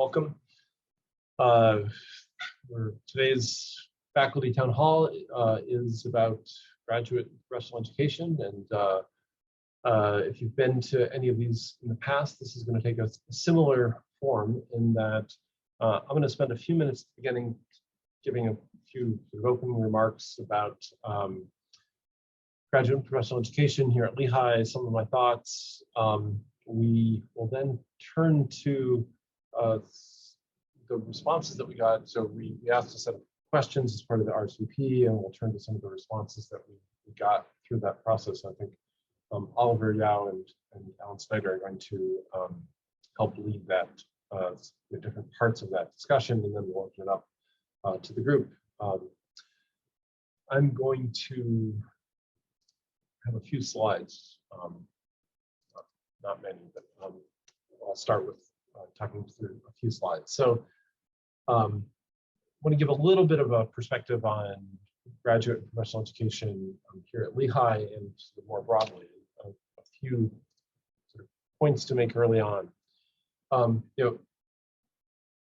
welcome. Today's faculty town hall is about graduate professional education, and if you've been to any of these in the past, this is going to take a similar form in that I'm going to spend a few minutes beginning giving a few sort of opening remarks about graduate professional education here at Lehigh, some of my thoughts. We will then turn to the responses that we got. So we asked a set of questions as part of the RSVP, and we'll turn to some of the responses that we got through that process. I think Oliver Yao and Alan Snyder are going to help lead that, the different parts of that discussion, and then we'll open it up to the group. I'm going to have a few slides, not many, but I'll start with talking through a few slides. So I want to give a little bit of a perspective on graduate and professional education here at Lehigh and more broadly, a few sort of points to make early on.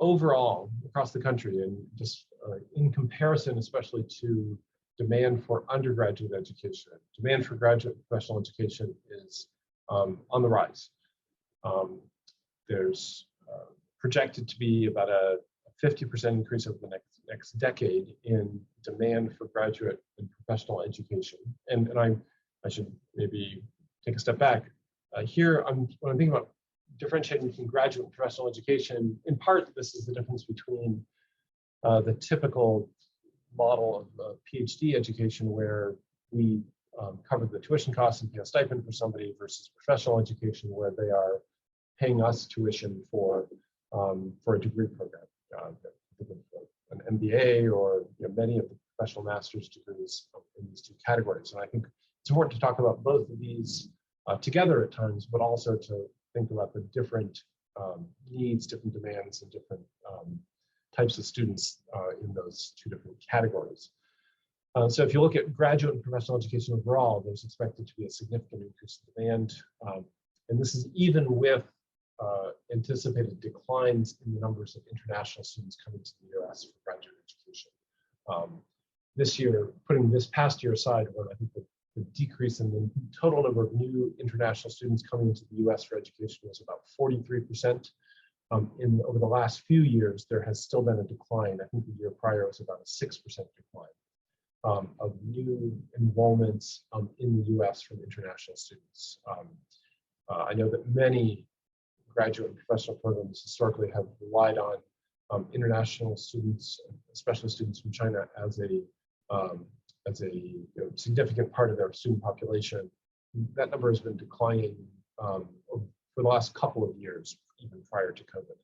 Overall, across the country, and just in comparison, especially to demand for undergraduate education, demand for graduate professional education is on the rise. There's projected to be about a 50% increase over the next decade in demand for graduate and professional education. And I should maybe take a step back. Here, when I'm thinking about differentiating between graduate and professional education, in part, this is the difference between the typical model of PhD education, where we cover the tuition costs and pay a stipend for somebody, versus professional education, where they are paying us tuition for a degree program, an MBA, or many of the professional master's degrees in these two categories. And I think it's important to talk about both of these together at times, but also to think about the different needs, different demands, and different types of students in those two different categories. So if you look at graduate and professional education overall, there's expected to be a significant increase in demand. And this is even with anticipated declines in the numbers of international students coming to the US for graduate education. This year, putting this past year aside, when I think the decrease in the total number of new international students coming into the US for education was about 43%. Over the last few years, there has still been a decline. I think the year prior was about a 6% decline of new enrollments in the US from international students. I know that many graduate and professional programs historically have relied on international students, especially students from China, as a significant part of their student population. That number has been declining for the last couple of years, even prior to COVID.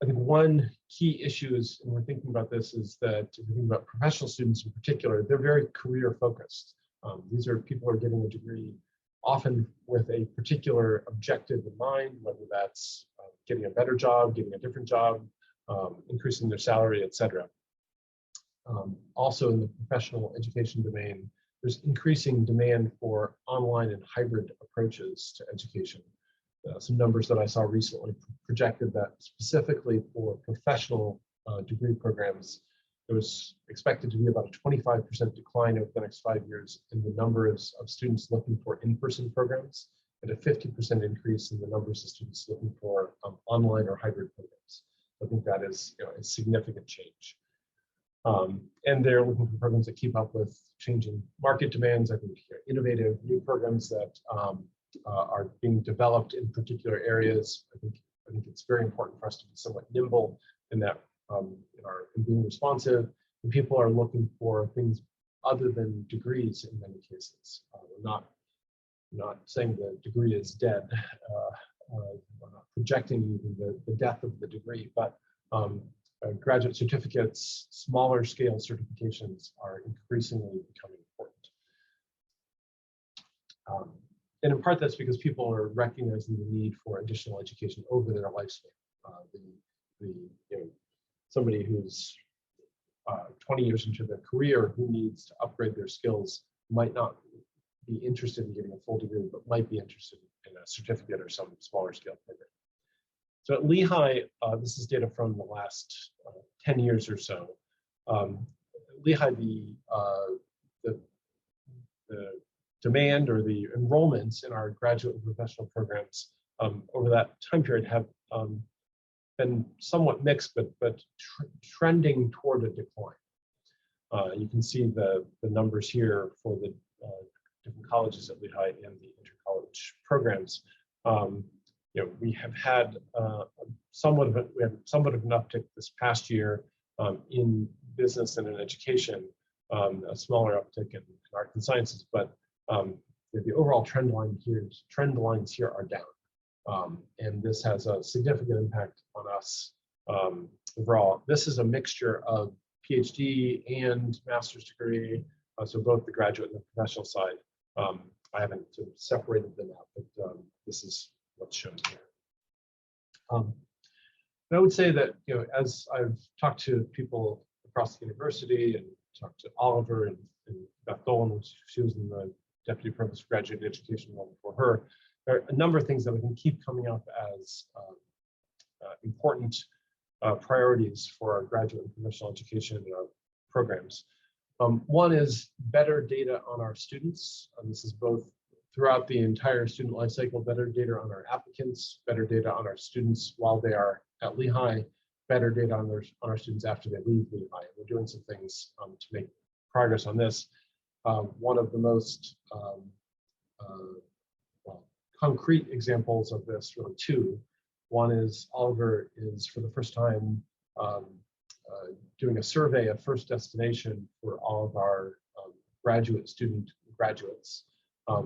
I think one key issue is, and we're thinking about this, is that if you think about professional students in particular, they're very career focused. These are people who are getting a degree often with a particular objective in mind, whether that's getting a better job, getting a different job, increasing their salary, etc. Also in the professional education domain, there's increasing demand for online and hybrid approaches to education. Some numbers that I saw recently projected that specifically for professional degree programs, there was expected to be about a 25% decline over the next 5 years in the number of students looking for in-person programs, and a 50% increase in the numbers of students looking for online or hybrid programs. I think that is a significant change. And they're looking for programs that keep up with changing market demands. I think innovative new programs that are being developed in particular areas. I think it's very important for us to be somewhat nimble in that, in being responsive. And people are looking for things other than degrees in many cases. We're not saying the degree is dead. We're not projecting even the death of the degree, but graduate certificates, smaller scale certifications are increasingly becoming important. And in part, that's because people are recognizing the need for additional education over their lifespan. Somebody who's 20 years into their career who needs to upgrade their skills might not be interested in getting a full degree, but might be interested in a certificate or some smaller scale program. So at Lehigh, this is data from the last 10 years or so. Lehigh, the demand or the enrollments in our graduate and professional programs over that time period have been somewhat mixed, but trending toward a decline. You can see the numbers here for the different colleges at Lehigh and the inter-college programs. We have had somewhat of an uptick this past year in business and in education, a smaller uptick in art and sciences, but the overall trend lines here are down, and this has a significant impact on us overall. This is a mixture of PhD and master's degree, so both the graduate and the professional side. I haven't sort of separated them out, but this is what's shown here. And I would say that, as I've talked to people across the university and talked to Oliver and Beth Dolan, she was in the Deputy Provost for Graduate Education role before her, there are a number of things that we can keep coming up as important priorities for our graduate and professional education programs. One is better data on our students. This is both throughout the entire student life cycle, better data on our applicants, better data on our students while they are at Lehigh, better data on our students after they leave Lehigh. We're doing some things to make progress on this. One of the most concrete examples of this, really two. One is Oliver is for the first time doing a survey of first destination for all of our graduates.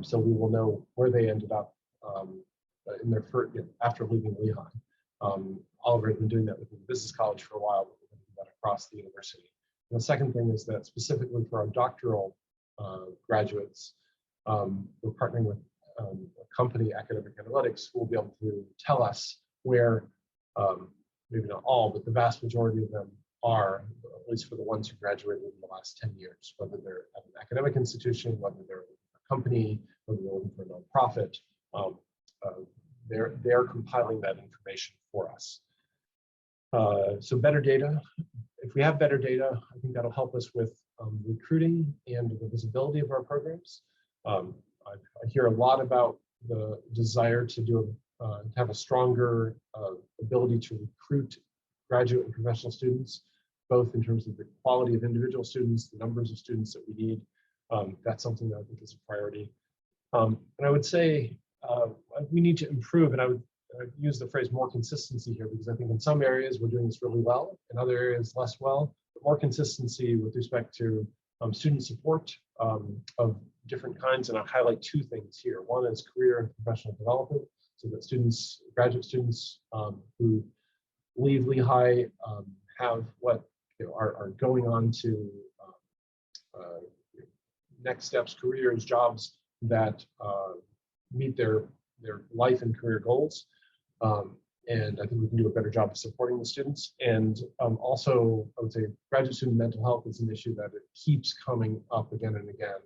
So we will know where they ended up in their first, after leaving Lehigh. Oliver has been doing that within the business college for a while, but we're going to do that across the university. And the second thing is that specifically for our doctoral graduates, we're partnering with a company, Academic Analytics, who will be able to tell us where, maybe not all, but the vast majority of them are, at least for the ones who graduated in the last 10 years, whether they're at an academic institution, whether they're a company, whether they're looking for a nonprofit. They're compiling that information for us. So better data. If we have better data, I think that'll help us with recruiting and the visibility of our programs. I hear a lot about the desire to have a stronger ability to recruit graduate and professional students, both in terms of the quality of individual students, the numbers of students that we need. That's something that I think is a priority. And I would say we need to improve, and I would use the phrase more consistency here, because I think in some areas we're doing this really well, in other areas less well, but more consistency with respect to student support of different kinds. And I'll highlight two things here. One is career and professional development, so that students, graduate students who leave Lehigh have what are going on to next steps, careers, jobs that meet their life and career goals. And I think we can do a better job of supporting the students. And also, I would say graduate student mental health is an issue that it keeps coming up again and again.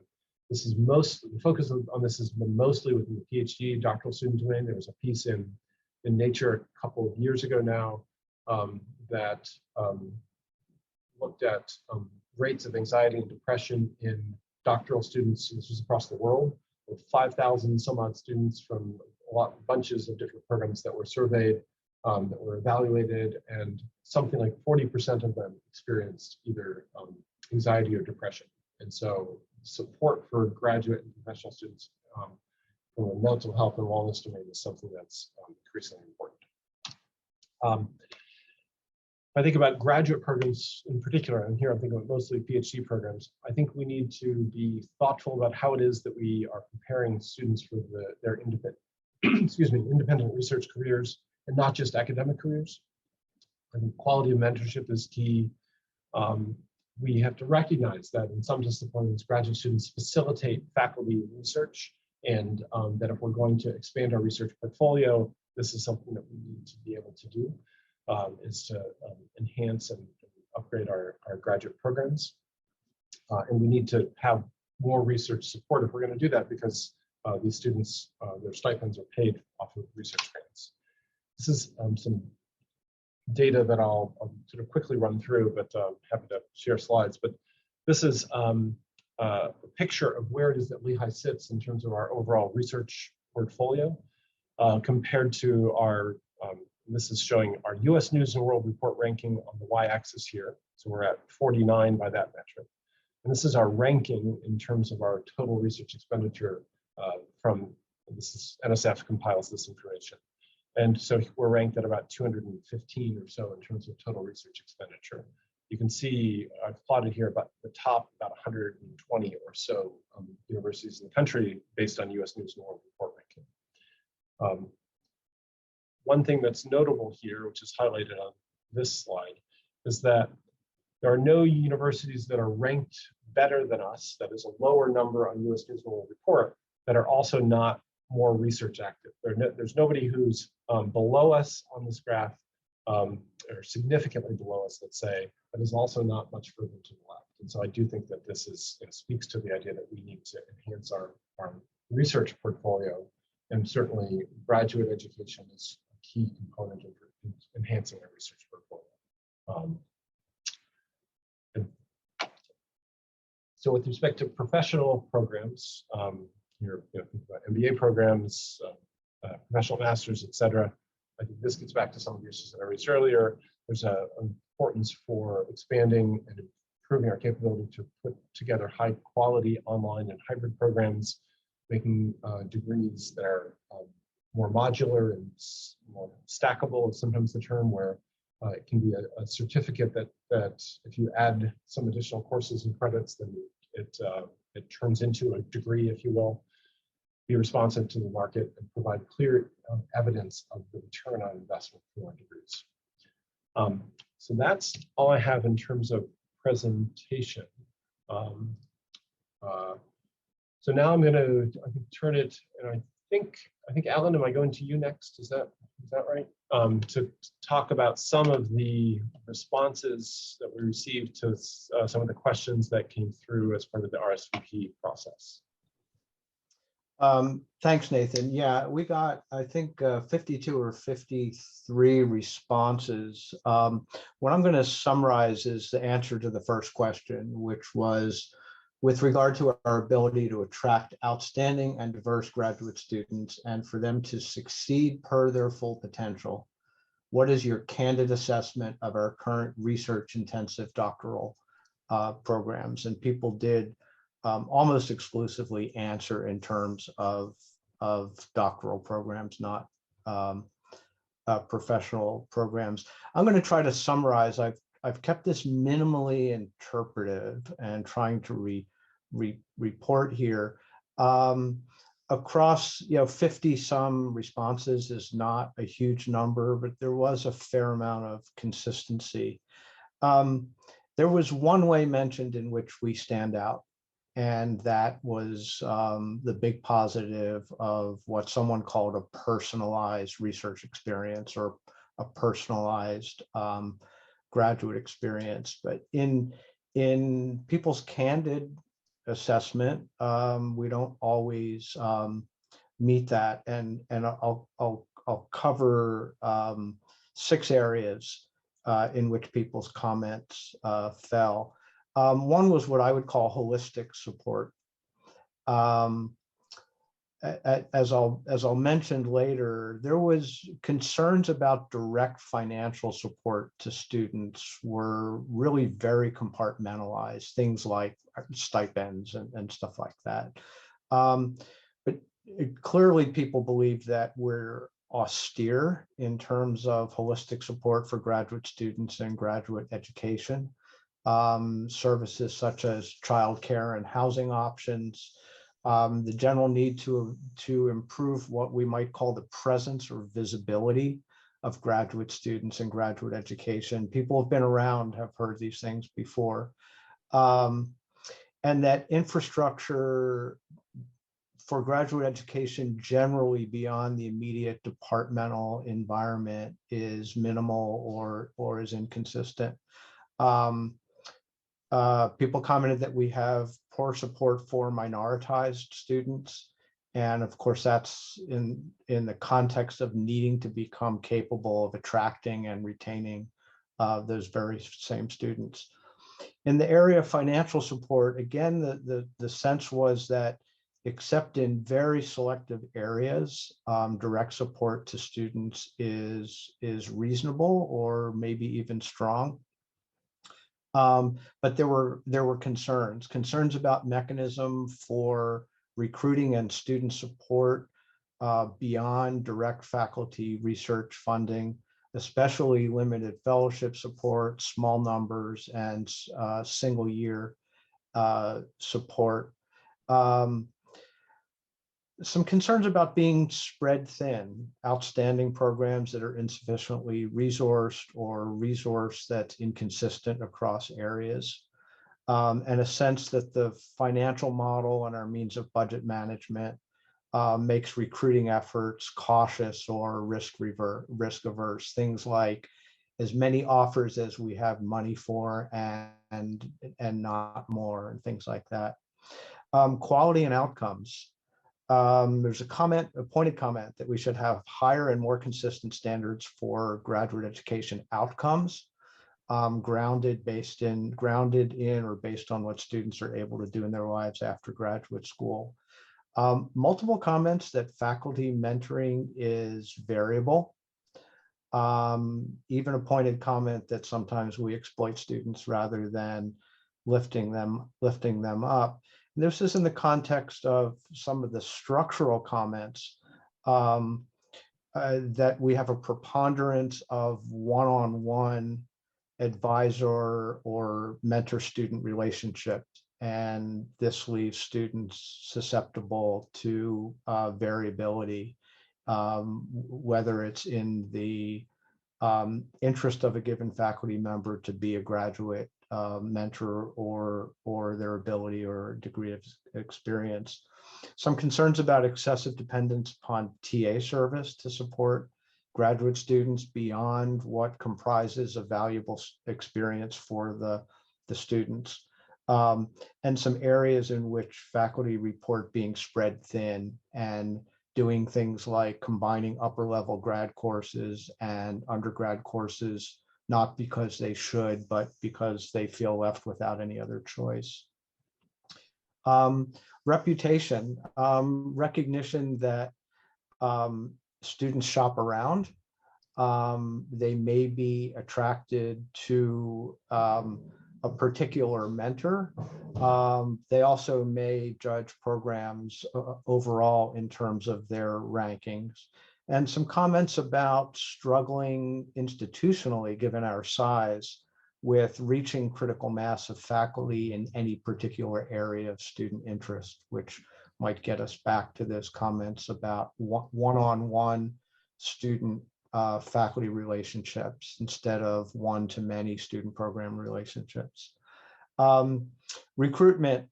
This is the focus on this has been mostly within the PhD doctoral student domain. There was a piece in Nature a couple of years ago now that looked at rates of anxiety and depression in doctoral students. This was across the world, with 5,000 some odd students from bunches of different programs that were surveyed, that were evaluated, and something like 40% of them experienced either anxiety or depression. And so support for graduate and professional students from a mental health and wellness domain is something that's increasingly important. I think about graduate programs in particular, and here I'm thinking about mostly PhD programs. I think we need to be thoughtful about how it is that we are preparing students for their independent research careers, and not just academic careers. I think quality of mentorship is key. We have to recognize that in some disciplines, graduate students facilitate faculty research, and that if we're going to expand our research portfolio, this is something that we need to be able to do, is to enhance and upgrade our graduate programs. And we need to have more research support if we're going to do that, because these students, their stipends are paid off of research grants. This is some data that I'll sort of quickly run through, but happy to share slides. But this is a picture of where it is that Lehigh sits in terms of our overall research portfolio compared to our, this is showing our US News and World Report ranking on the y-axis here. So we're at 49 by that metric. And this is our ranking in terms of our total research expenditure from, this is NSF compiles this information. And so we're ranked at about 215 or so in terms of total research expenditure. You can see I've plotted here about the top, about 120 or so universities in the country based on US News and World Report ranking. One thing that's notable here, which is highlighted on this slide, is that there are no universities that are ranked better than us, that is a lower number on US News and World Report, that are also not more research active. There's nobody who's below us on this graph, or significantly below us, let's say, but is also not much further to the left. And so I do think that this is, speaks to the idea that we need to enhance our research portfolio, and certainly graduate education is a key component of enhancing our research portfolio. So with respect to professional programs, you're thinking about MBA programs, professional masters, et cetera. I think this gets back to some of the issues that I raised earlier. There's an importance for expanding and improving our capability to put together high quality online and hybrid programs, making degrees that are more modular and more stackable is sometimes the term, where it can be a certificate that if you add some additional courses and credits, then it turns into a degree, if you will. Be responsive to the market and provide clear evidence of the return on investment for our degrees. So that's all I have in terms of presentation. So now I'm going to turn it, and I think Alan, am I going to you next? Is that right? To talk about some of the responses that we received to some of the questions that came through as part of the RSVP process. Thanks, Nathan. Yeah, we got, I think, 52 or 53 responses. What I'm going to summarize is the answer to the first question, which was with regard to our ability to attract outstanding and diverse graduate students and for them to succeed per their full potential. What is your candid assessment of our current research-intensive doctoral programs? And people did almost exclusively answer in terms of doctoral programs, not professional programs. I'm going to try to summarize. I've kept this minimally interpretive and trying to report here. Across 50 some responses is not a huge number, but there was a fair amount of consistency. There was one way mentioned in which we stand out, and that was the big positive of what someone called a personalized research experience, or a personalized graduate experience. But in people's candid assessment, we don't always meet that, and I'll cover 6 areas in which people's comments fell. One was what I would call holistic support. As I'll mention later, there was concerns about direct financial support to students were really very compartmentalized, things like stipends and stuff like that. But clearly people believe that we're austere in terms of holistic support for graduate students and graduate education. Services such as childcare and housing options, the general need to improve what we might call the presence or visibility of graduate students and graduate education. People have been around, have heard these things before. And that infrastructure for graduate education generally beyond the immediate departmental environment is minimal or is inconsistent. People commented that we have poor support for minoritized students And of course, that's in the context of needing to become capable of attracting and retaining those very same students. In the area of financial support, again, the sense was that except in very selective areas, direct support to students is reasonable or maybe even strong. But there were concerns about mechanism for recruiting and student support beyond direct faculty research funding, especially limited fellowship support, small numbers, and single year support. Some concerns about being spread thin, outstanding programs that are insufficiently resourced or resource that's inconsistent across areas, and a sense that the financial model and our means of budget management makes recruiting efforts cautious or risk averse. Things like as many offers as we have money for and not more, and things like that. Quality and outcomes. There's a pointed comment that we should have higher and more consistent standards for graduate education outcomes, grounded in or based on what students are able to do in their lives after graduate school. Multiple comments that faculty mentoring is variable. Even a pointed comment that sometimes we exploit students rather than lifting them up. And this is in the context of some of the structural comments that we have a preponderance of one-on-one advisor or mentor-student relationships, and this leaves students susceptible to variability, whether it's in the interest of a given faculty member to be a graduate mentor or their ability or degree of experience. Some concerns about excessive dependence upon TA service to support graduate students beyond what comprises a valuable experience for the students. And some areas in which faculty report being spread thin and doing things like combining upper level grad courses and undergrad courses, not because they should, but because they feel left without any other choice. Reputation, recognition that students shop around. They may be attracted to a particular mentor. They also may judge programs overall in terms of their rankings. And some comments about struggling institutionally, given our size, with reaching critical mass of faculty in any particular area of student interest, which might get us back to those comments about one-on-one student faculty relationships instead of one-to-many student program relationships. Recruitment,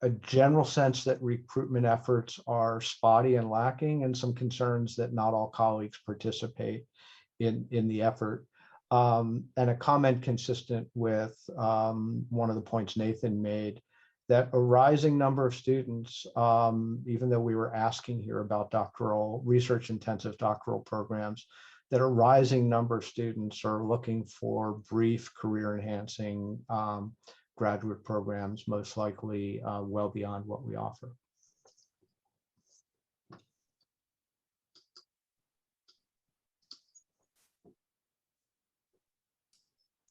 a general sense that recruitment efforts are spotty and lacking, and some concerns that not all colleagues participate in the effort. And a comment consistent with one of the points Nathan made, that a rising number of students, even though we were asking here about research-intensive doctoral programs, that a rising number of students are looking for brief career-enhancing graduate programs, most likely well beyond what we offer.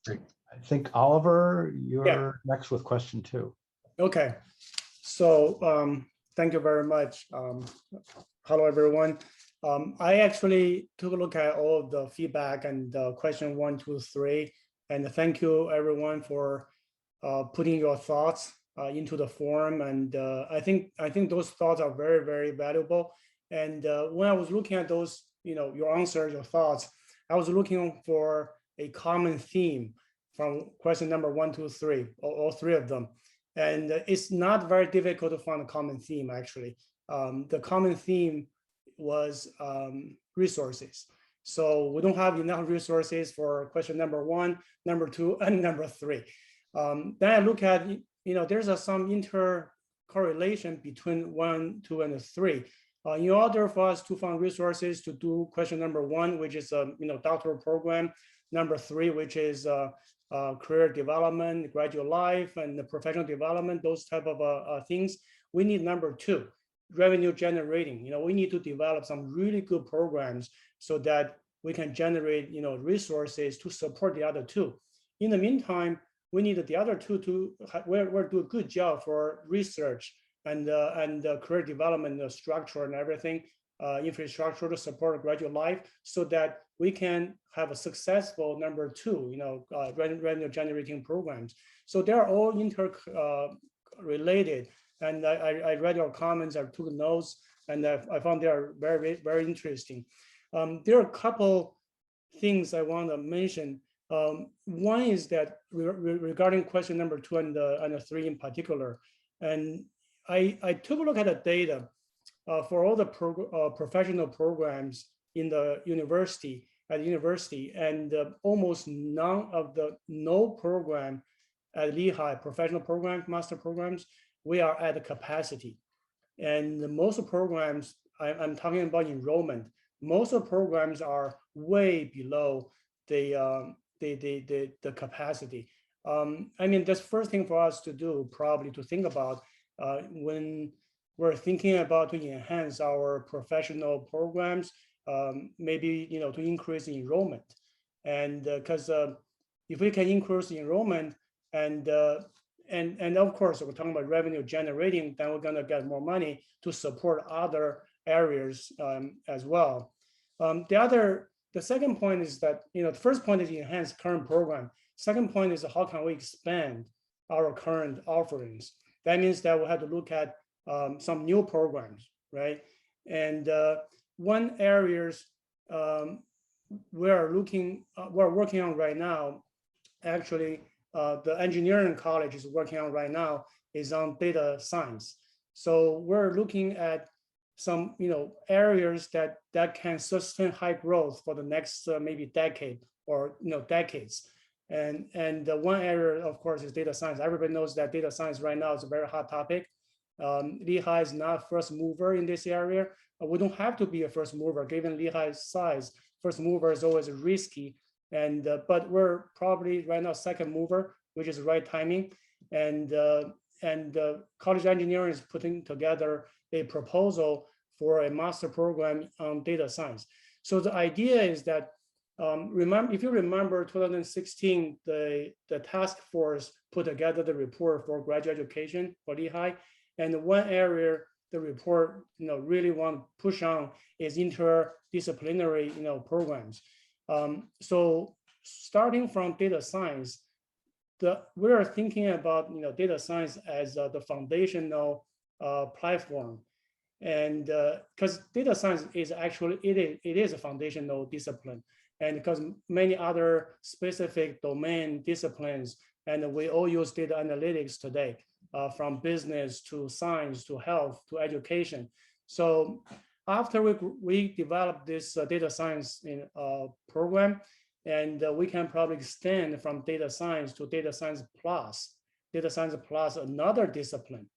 Great. I think, Oliver, you're next with question 2. Okay, so thank you very much. Hello, everyone. I actually took a look at all of the feedback and question 1, 2, 3, and thank you everyone for putting your thoughts into the forum. And I think those thoughts are very, very valuable. And when I was looking at those, your answers, your thoughts, I was looking for a common theme from question number 1, 2, 3, all 3 of them. And it's not very difficult to find a common theme, actually. The common theme was resources. So we don't have enough resources for question number 1, number 2, and number 3. Then I look at, there's some correlation between 1, 2, and 3. In order for us to find resources to do question number 1, which is a doctoral program, number 3, which is career development, graduate life, and the professional development, those type of things, we need number 2, revenue generating. We need to develop some really good programs so that we can generate resources to support the other 2. In the meantime, we need the other 2 to do a good job for research and career development structure and everything, infrastructure to support graduate life, so that we can have a successful number 2, revenue generating programs. So they're all interrelated. And I read your comments, I took notes, and I found they are very, very interesting. There are a couple things I want to mention. One is that regarding question number 2 and the 3 in particular, and I took a look at the data for all the professional programs in the university, and almost no program at Lehigh, professional programs, master programs, we are at the capacity. And most programs, I'm talking about enrollment, most of the programs are way below the capacity. I mean, that's first thing for us to do, probably to think about when we're thinking about to enhance our professional programs, maybe to increase the enrollment. And because if we can increase the enrollment and of course we're talking about revenue generating, then we're going to get more money to support other areas as well. The second point is that the first point is enhance current program. Second point is how can we expand our current offerings. That means that we have to look at some new programs, right? And one areas we're working on right now, actually the engineering college is working on right now is on data science. So we're looking at some areas that can sustain high growth for the next maybe decade or decades. And one area, of course, is data science. Everybody knows that data science right now is a very hot topic. Lehigh is not first mover in this area. We don't have to be a first mover, given Lehigh's size. First mover is always risky, and but we're probably right now second mover, which is the right timing. And college engineering is putting together a proposal for a master program on data science. So the idea is that if you remember 2016, the task force put together the report for graduate education for Lehigh, and one area the report really want to push on is interdisciplinary programs. So starting from data science, we are thinking about data science as the foundational platform, and because data science is actually it is a foundational discipline, and because many other specific domain disciplines, and we all use data analytics today, from business to science to health to education. So after we develop this data science program, and we can probably extend from data science to data science plus another discipline,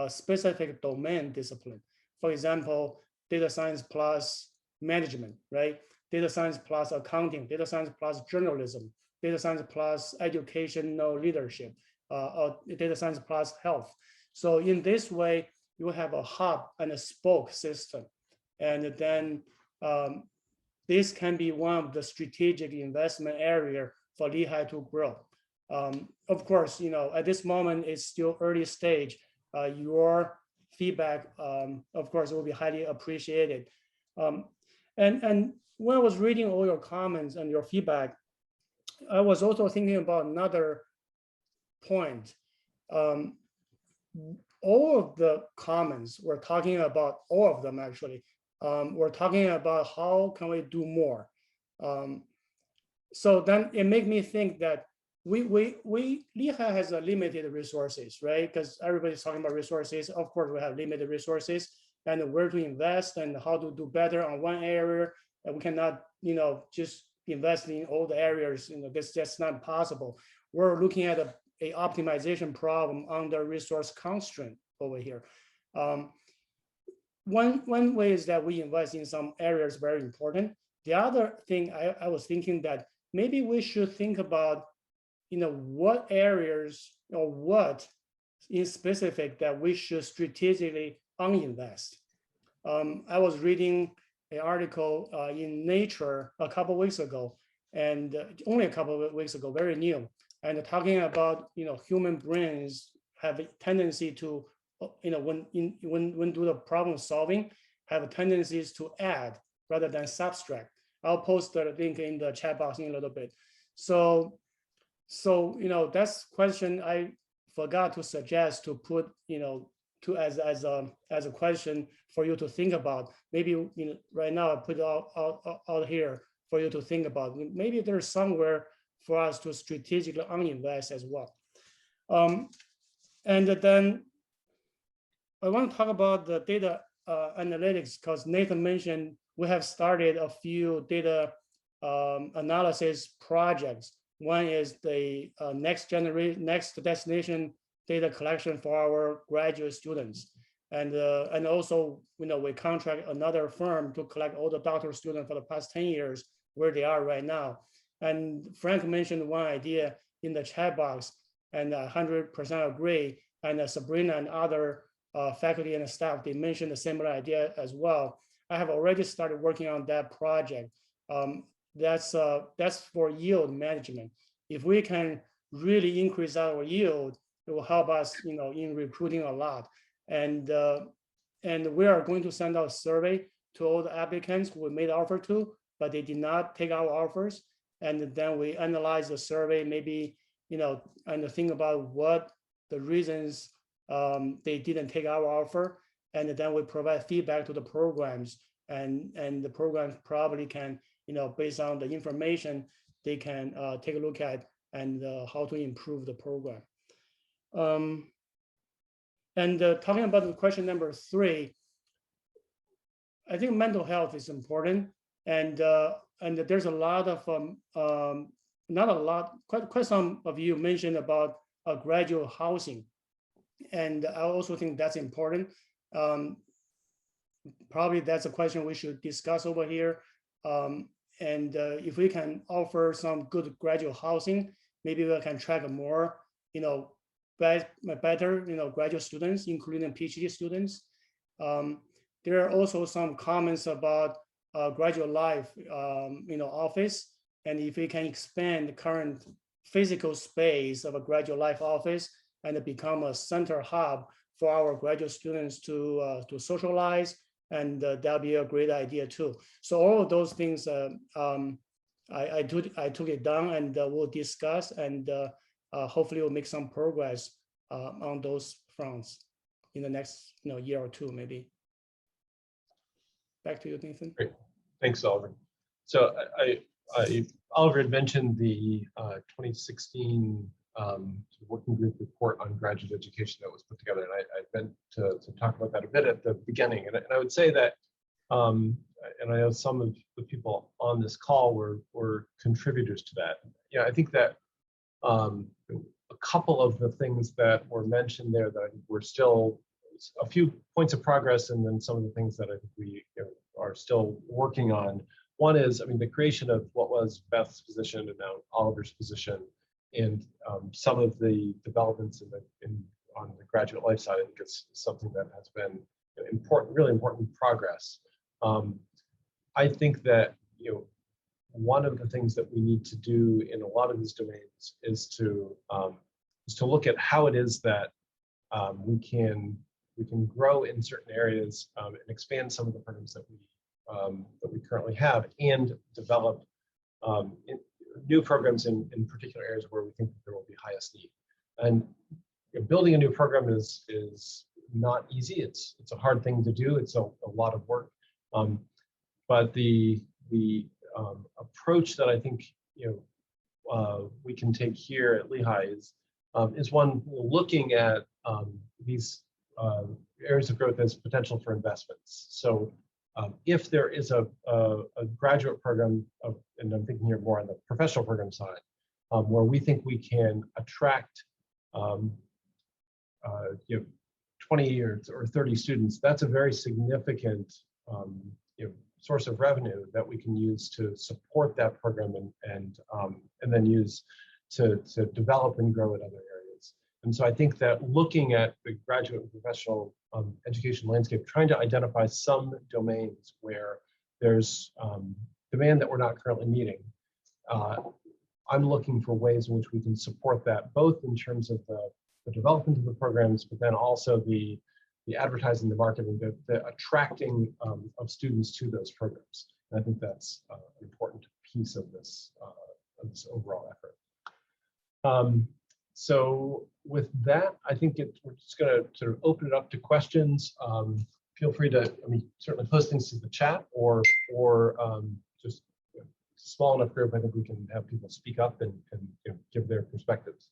specific domain discipline. For example, data science plus management, right? Data science plus accounting, data science plus journalism, data science plus educational leadership, data science plus health. So in this way, you have a hub and a spoke system. And then this can be one of the strategic investment area for Lehigh to grow. Of course, at this moment, it's still early stage. Your feedback, of course, will be highly appreciated. And when I was reading all your comments and your feedback, I was also thinking about another point. All of the comments we're talking about, all of them actually, we're talking about how can we do more. So then it made me think that Lehigh has a limited resources, right? Because everybody's talking about resources. Of course, we have limited resources, and where to invest and how to do better on one area. And we cannot, just invest in all the areas. That's just not possible. We're looking at a optimization problem under resource constraint, over here. One way is that we invest in some areas very important. The other thing I was thinking that maybe we should think about, what areas or what in specific that we should strategically uninvest. I was reading an article in Nature a couple of weeks ago, and only a couple of weeks ago, very new, and talking about human brains have a tendency to when do the problem solving, have tendencies to add rather than subtract. I'll post the link in the chat box in a little bit. So that's question I forgot to suggest to put as a question for you to think about. Maybe right now I put it out here for you to think about. Maybe there's somewhere for us to strategically uninvest as well. And then I want to talk about the data analytics, because Nathan mentioned we have started a few data analysis projects. One is the next destination data collection for our graduate students, and also we contract another firm to collect all the doctoral students for the past 10 years where they are right now. And Frank mentioned one idea in the chat box, and 100% agree. And Sabrina and other faculty and staff, they mentioned a similar idea as well. I have already started working on that project. That's for yield management. If we can really increase our yield, it will help us, in recruiting a lot. And we are going to send out a survey to all the applicants who we made offer to, but they did not take our offers. And then we analyze the survey, maybe, and think about what the reasons they didn't take our offer, and then we provide feedback to the programs, and the programs probably can, based on the information, they can take a look at and how to improve the program. And talking about the question number 3, I think mental health is important, and there's a lot of not a lot, quite some of you mentioned about graduate housing. And I also think that's important. Probably that's a question we should discuss over here. And if we can offer some good graduate housing, maybe we can track more, better, graduate students, including PhD students. There are also some comments about graduate life, office, and if we can expand the current physical space of a graduate life office and become a center hub for our graduate students to socialize, and that'll be a great idea too. So all of those things, I took it down, and we'll discuss, and hopefully we'll make some progress on those fronts in the next year or two, maybe. Back to you, Nathan. Great, thanks, Oliver. So Oliver had mentioned the 2016 working group report on graduate education that was put together, and I meant to talk about that a bit at the beginning. And I would say that, and I know some of the people on this call were contributors to that. Yeah, I think that a couple of the things that were mentioned there that I think were still a few points of progress, and then some of the things that I think we are still working on. One is, the creation of what was Beth's position and now Oliver's position, and some of the developments on the graduate life side. I think it's something that has been important, really important progress. I think that one of the things that we need to do in a lot of these domains is to look at how it is that we can grow in certain areas and expand some of the programs that we currently have, and develop new programs in particular areas where we think that there will be highest need. And building a new program is not easy. It's a hard thing to do. It's a lot of work. But the approach that I think we can take here at Lehigh is one looking at these areas of growth as potential for investments. So if there is a graduate program, and I'm thinking here more on the professional program side, where we think we can attract 20 or 30 students, that's a very significant source of revenue that we can use to support that program and then use to develop and grow in other areas. And so I think that looking at the graduate and professional education landscape, trying to identify some domains where there's demand that we're not currently meeting, I'm looking for ways in which we can support that, both in terms of the development of the programs, but then also the advertising, the marketing, the attracting of students to those programs. And I think that's an important piece of this overall effort. So with that, I think we're just going to sort of open it up to questions. Feel free to, certainly post things to the chat or just small enough group. I think we can have people speak up and give their perspectives.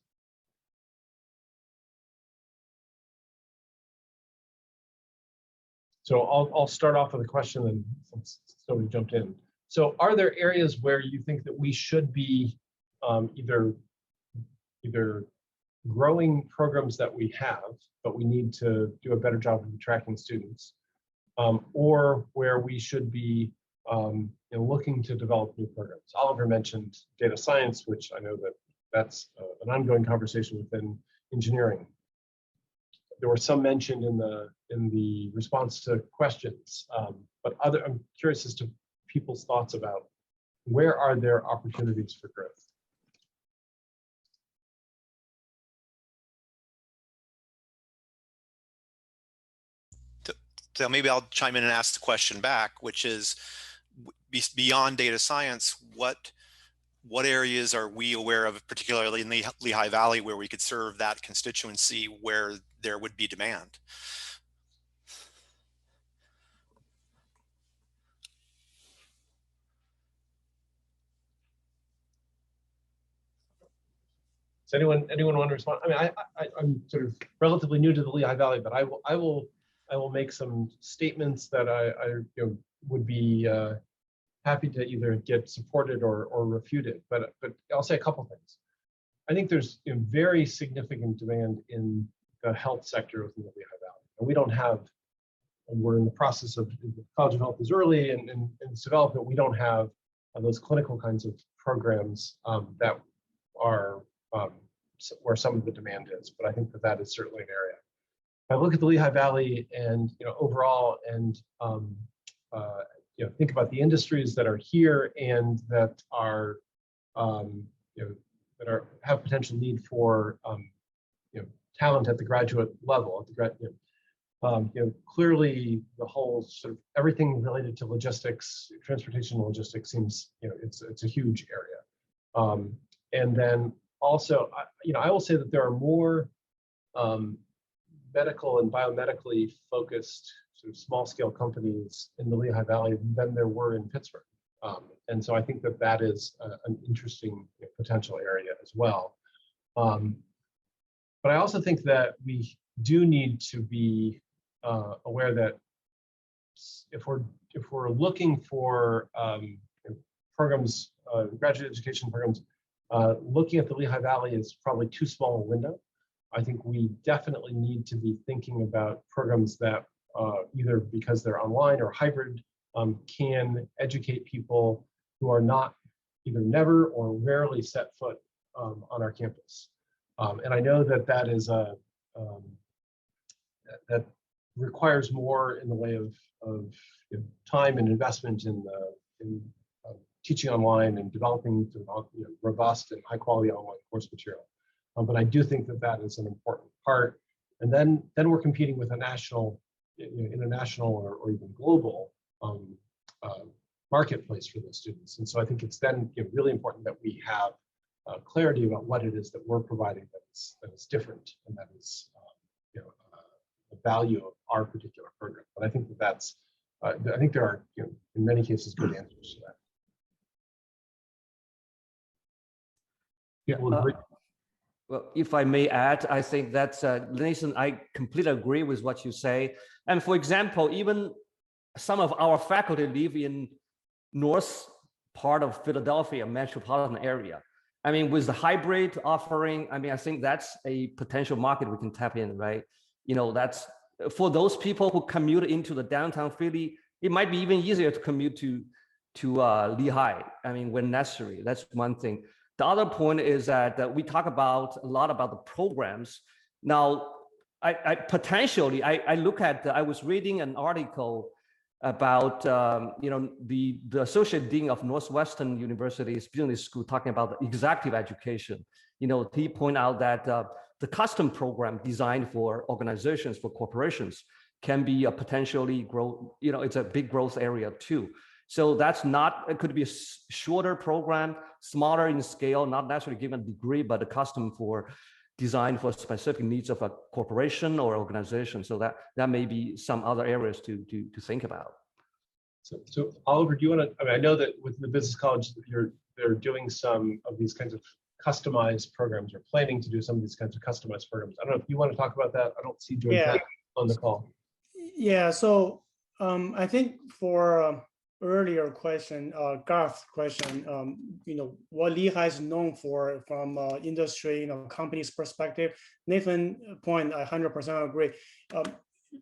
So I'll start off with a question, and since nobody jumped in. So are there areas where you think that we should be either growing programs that we have, but we need to do a better job of attracting students, or where we should be looking to develop new programs? Oliver mentioned data science, which I know that's an ongoing conversation within engineering. There were some mentioned in the response to questions, but I'm curious as to people's thoughts about where are there opportunities for growth. So maybe I'll chime in and ask the question back, which is, beyond data science, what areas are we aware of, particularly in the Lehigh Valley, where we could serve that constituency where there would be demand? Does anyone want to respond? I'm sort of relatively new to the Lehigh Valley, but I will make some statements that I would be happy to either get supported or refuted. But I'll say a couple things. I think there's very significant demand in the health sector within the Lehigh Valley, and we don't have. And we're in the process of, the College of Health is early and its development. We don't have those clinical kinds of programs that are where some of the demand is. But I think that is certainly an area. If I look at the Lehigh Valley and overall, and think about the industries that are here and that are have potential need for talent at the graduate level, clearly the whole sort of everything related to logistics, transportation logistics seems, it's a huge area. And then also, I will say that there are more medical and biomedically focused sort of small scale companies in the Lehigh Valley than there were in Pittsburgh. And so I think that is an interesting potential area as well. But I also think that we do need to be aware that if we're looking for programs, graduate education programs, looking at the Lehigh Valley is probably too small a window. I think we definitely need to be thinking about programs that either because they're online or hybrid can educate people who are not either never or rarely set foot on our campus. And I know that is that requires more in the way of time and investment in teaching online and developing robust and high quality online course material. But I do think that is an important part. And then we're competing with a national, international or even global marketplace for those students. And so I think it's then really important that we have clarity about what it is that we're providing that is different and that is the value of our particular program. But I think that's I think there are in many cases good answers to that. Yeah. Well, if I may add, I think that's Nathan, I completely agree with what you say. And for example, even some of our faculty live in north part of Philadelphia metropolitan area. I mean, with the hybrid offering, I mean, I think that's a potential market we can tap in, right? That's for those people who commute into the downtown Philly, it might be even easier to commute to Lehigh. I mean, when necessary. That's one thing. The other point is that we talk about a lot about the programs. Now, I potentially look at. I was reading an article about the associate dean of Northwestern University's business school talking about the executive education. He pointed out that the custom program designed for organizations, for corporations, can be a potentially growth. It's a big growth area too. So that's not. It could be a shorter program, smaller in scale, not necessarily given a degree, but a custom for designed for specific needs of a corporation or organization. So that may be some other areas to think about. So Oliver, do you want to? I mean, I know that with the business college, they're doing some of these kinds of customized programs, or planning to do some of these kinds of customized programs. I don't know if you want to talk about that. I don't see George on the call. Yeah. So I think for earlier question, Garth's question, what Lehigh is known for from industry, company's perspective. Nathan point, I 100% agree.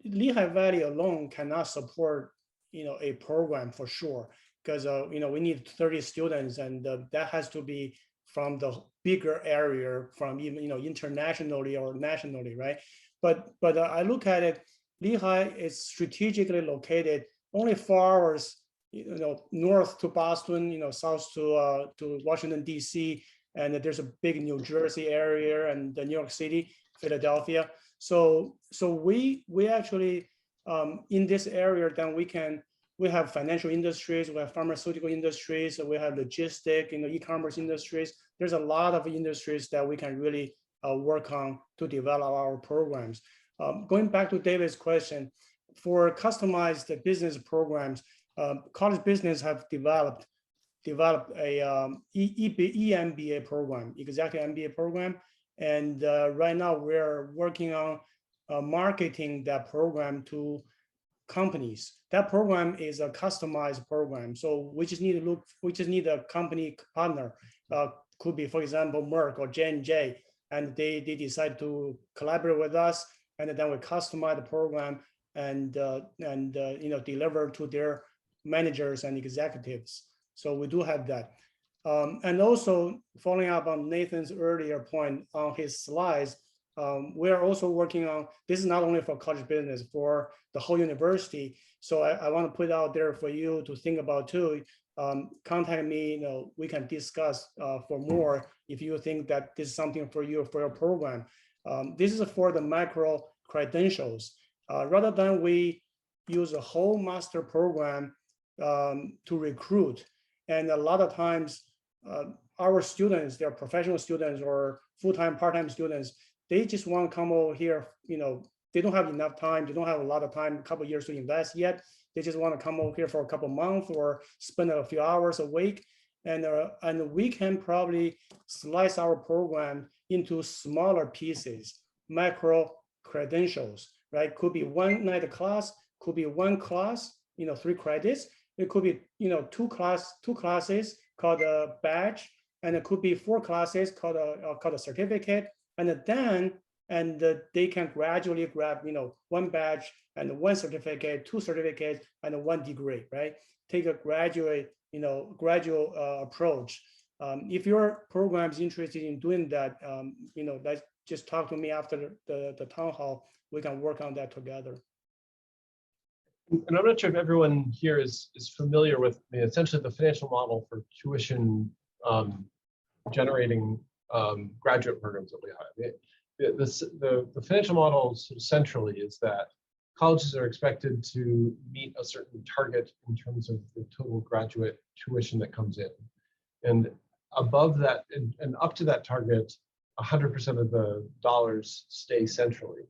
Lehigh Valley alone cannot support, a program for sure, because we need 30 students, and that has to be from the bigger area, from even internationally or nationally, right? But I look at it, Lehigh is strategically located only 4 hours north to Boston, south to Washington, D.C., and there's a big New Jersey area and the New York City, Philadelphia. So we actually in this area, then we have financial industries, we have pharmaceutical industries, we have logistic, e-commerce industries. There's a lot of industries that we can really work on to develop our programs. Going back to David's question, for customized business programs, college business have developed a EMBA program, executive MBA program, and right now we're working on marketing that program to companies. That program is a customized program, so we just need a company partner. Could be, for example, Merck or J&J, and they decide to collaborate with us, and then we customize the program and deliver to their managers and executives. So we do have that. And also following up on Nathan's earlier point on his slides, we are also working on, this is not only for college business, for the whole university. So I want to put out there for you to think about too. Contact me, we can discuss for more if you think that this is something for you, for your program. This is for the macro credentials. Rather than we use a whole master program to recruit. And a lot of times our students, they're professional students or full-time, part-time students, they just want to come over here, they don't have enough time, they don't have a lot of time, a couple of years to invest yet. They just want to come over here for a couple of months or spend a few hours a week. And we can probably slice our program into smaller pieces, macro credentials, right? Could be one night class, could be one class, 3 credits. It could be, two classes called a badge, and it could be 4 classes called a certificate. And then they can gradually grab, 1 badge and 1 certificate, 2 certificates, and 1 degree, right? Take a gradual approach. If your program is interested in doing that, let's just talk to me after the town hall. We can work on that together. And I'm not sure if everyone here is familiar with essentially the financial model for tuition generating graduate programs at Lehigh. The financial model sort of centrally is that colleges are expected to meet a certain target in terms of the total graduate tuition that comes in. And above that, and up to that target, 100% of the dollars stay centrally.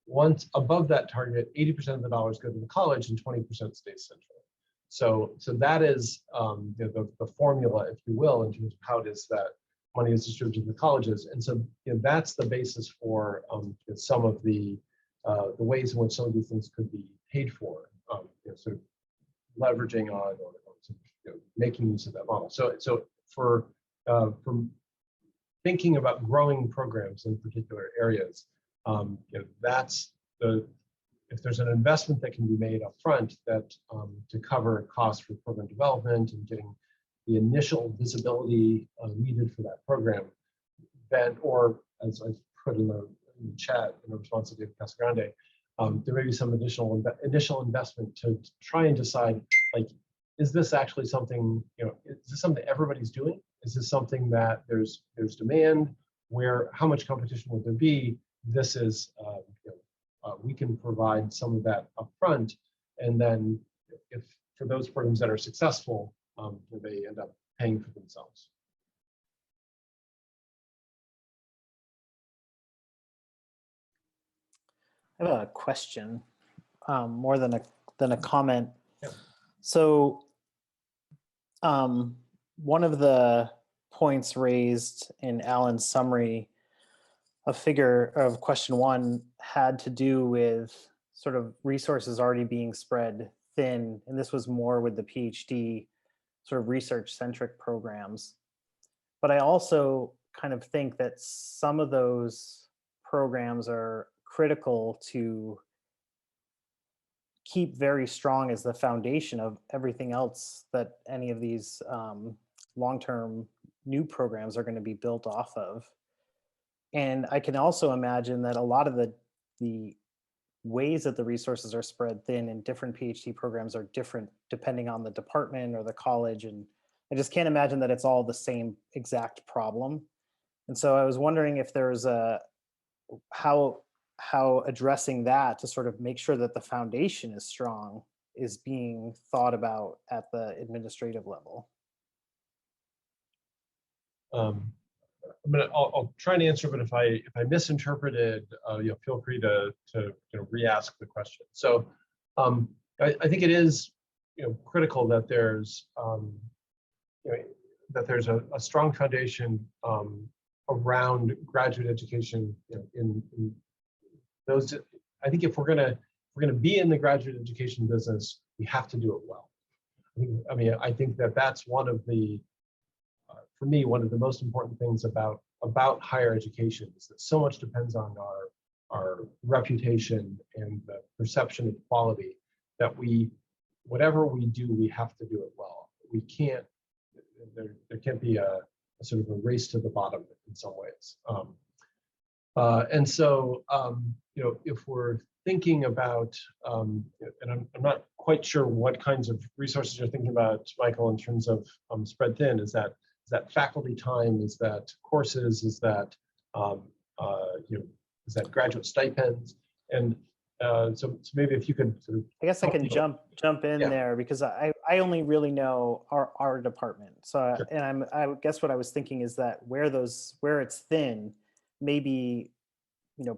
Once above that target, 80% of the dollars go to the college and 20% stays centrally. So that is the formula, if you will, in terms of how it is that money is distributed to the colleges. And so that's the basis for some of the ways in which some of these things could be paid for, sort of leveraging on or making use of that model. So for thinking about growing programs in particular areas, that's if there's an investment that can be made up front that to cover costs for program development and getting the initial visibility needed for that program, then, or as I put in the chat in response to David Casagrande, there may be some additional initial investment to try and decide, like, is this actually something, is this something everybody's doing? Is this something that there's demand? How much competition would there be? This is, we can provide some of that upfront, and then if for those programs that are successful, they end up paying for themselves. I have a question, more than a comment. Yeah. So, one of the points raised in Alan's summary, a figure of question 1 had to do with sort of resources already being spread thin, and this was more with the PhD sort of research-centric programs. But I also kind of think that some of those programs are critical to keep very strong as the foundation of everything else that any of these long-term new programs are going to be built off of. And I can also imagine that a lot of the ways that the resources are spread thin in different PhD programs are different depending on the department or the college. And I just can't imagine that it's all the same exact problem. And so I was wondering if there's how addressing that to sort of make sure that the foundation is strong is being thought about at the administrative level. I'll try and answer, but if I misinterpreted, feel free to re-ask the question. So I think it is critical that there's a strong foundation around graduate education in those. I think if we're gonna be in the graduate education business, we have to do it well. I think that's one of the for me, one of the most important things about higher education is that so much depends on our reputation and the perception of quality, that whatever we do, we have to do it well. We can't, there can't be a sort of a race to the bottom in some ways. And so, if we're thinking about, and I'm not quite sure what kinds of resources you're thinking about, Michael, in terms of spread thin. Is that faculty time? Is that courses? Is that is that graduate stipends? And so maybe if you could sort of, I guess I can jump in there, because I only really know our department. So Sure. And I guess what I was thinking is that where it's thin, maybe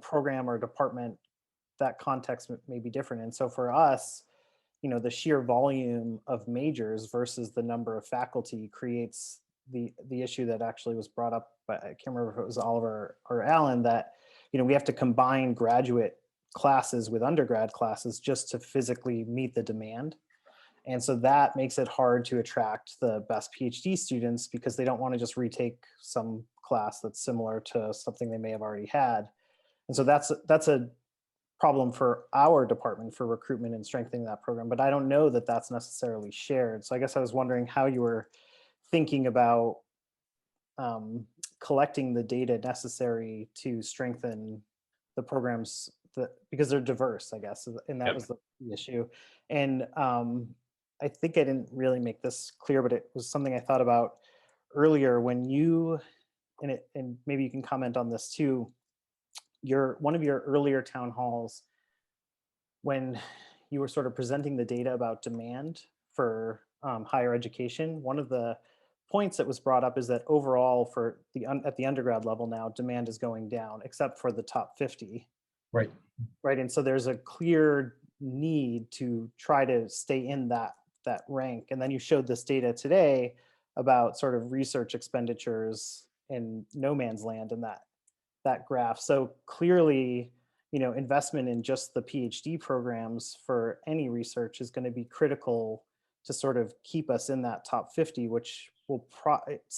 program or department, that context may be different. And so for us, the sheer volume of majors versus the number of faculty creates the issue that actually was brought up by, I can't remember if it was Oliver or Alan, that we have to combine graduate classes with undergrad classes just to physically meet the demand. And so that makes it hard to attract the best PhD students, because they don't want to just retake some class that's similar to something they may have already had. And so that's a problem for our department for recruitment and strengthening that program. But I don't know that that's necessarily shared. So I guess I was wondering how you were thinking about collecting the data necessary to strengthen the programs, because they're diverse, I guess, and that was the issue. And I think I didn't really make this clear, but it was something I thought about earlier when you, and maybe you can comment on this too, one of your earlier town halls, when you were sort of presenting the data about demand for higher education, one of the points that was brought up is that overall at the undergrad level now, demand is going down, except for the top 50. Right. Right. And so there's a clear need to try to stay in that rank. And then you showed this data today about sort of research expenditures in no man's land in that graph. So clearly, investment in just the PhD programs for any research is going to be critical to sort of keep us in that top 50, which will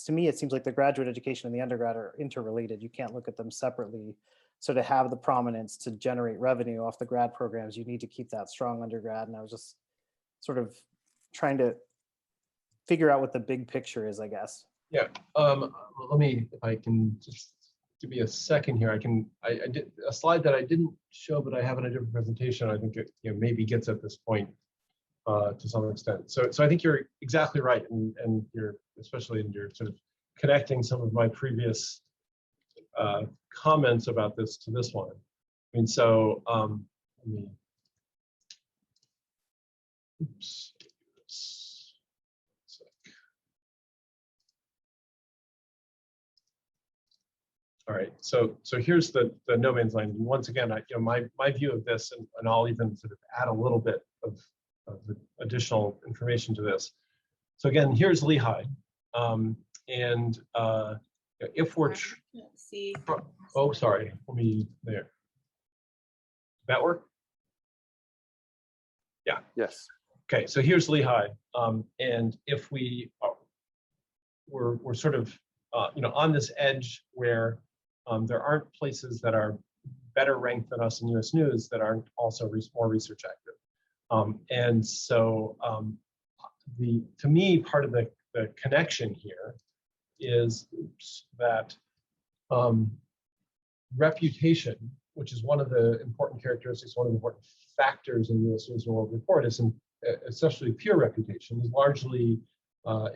to me, it seems like the graduate education and the undergrad are interrelated. You can't look at them separately. So to have the prominence to generate revenue off the grad programs, you need to keep that strong undergrad. And I was just sort of trying to figure out what the big picture is, I guess. Yeah, let me, if I can just give me a second here. I did a slide that I didn't show, but I have in a different presentation. I think it maybe gets at this point to some extent. So I think you're exactly right, and you're especially in your sort of connecting some of my previous comments about this to this one. I mean, so let me. Oops. All right, so here's the no man's land. And once again, my view of this, and I'll even sort of add a little bit of additional information to this. So again, here's Lehigh, and if we're see. Oh, sorry, let me there. Did that work? Yeah. Yes. Okay, so here's Lehigh, and if we're sort of on this edge where there aren't places that are better ranked than us in U.S. News that aren't also more research active. And so to me, part of the connection here is that reputation, which is one of the important characteristics, one of the important factors in U.S. News and World Report, is especially peer reputation, is largely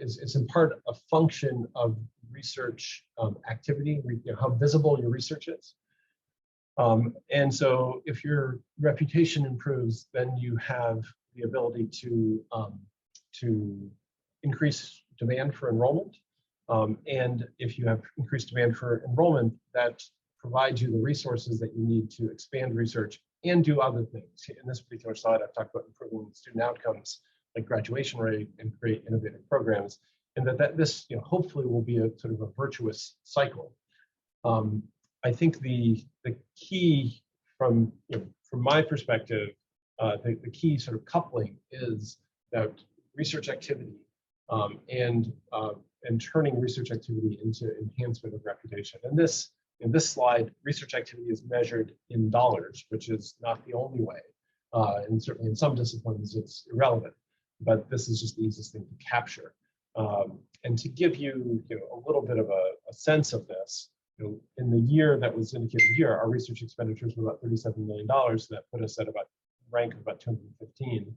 is in part a function of research activity, how visible your research is. And so if your reputation improves, then you have the ability to increase demand for enrollment. And if you have increased demand for enrollment, that provides you the resources that you need to expand research and do other things. In this particular slide, I've talked about improving student outcomes like graduation rate and create innovative programs, and that this hopefully will be a sort of a virtuous cycle. I think the key from my perspective, the key sort of coupling is that research activity and turning research activity into enhancement of reputation. And in this slide, research activity is measured in dollars, which is not the only way. And certainly in some disciplines, it's irrelevant. But this is just the easiest thing to capture. And to give you, a little bit of a sense of this, in the year that was indicated here, our research expenditures were about $37 million. So that put us at about rank of about 215.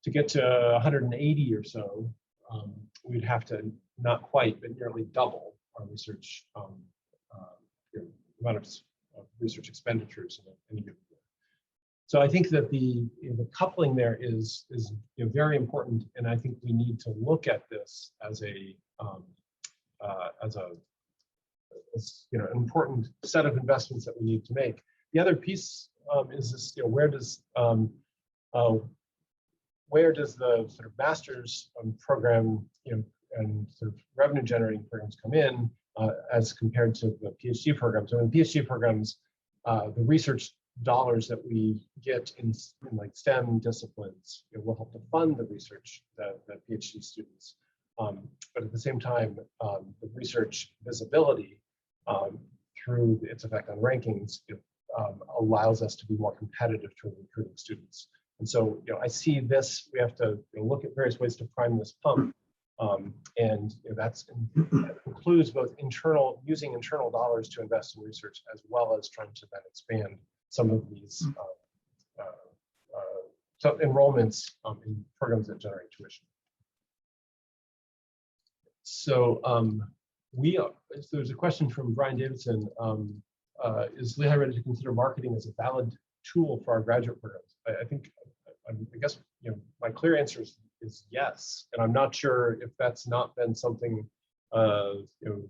To get to 180 or so, we'd have to not quite, but nearly double our research amount of research expenditures in any given year. So I think that the coupling there is very important, and I think we need to look at this as an important set of investments that we need to make. The other piece is this: where does the sort of master's program and sort of revenue generating programs come in as compared to the PhD programs? So in PhD programs, the research dollars that we get in like STEM disciplines will help to fund the research that PhD students. But at the same time, the research visibility through its effect on rankings allows us to be more competitive to recruiting students. And so, I see this. We have to look at various ways to prime this pump, and that includes both using internal dollars to invest in research, as well as trying to then expand some of these enrollments in programs that generate tuition. So there's a question from Brian Davidson. Is Lehigh ready to consider marketing as a valid tool for our graduate programs? I guess my clear answer is yes, and I'm not sure if that's not been something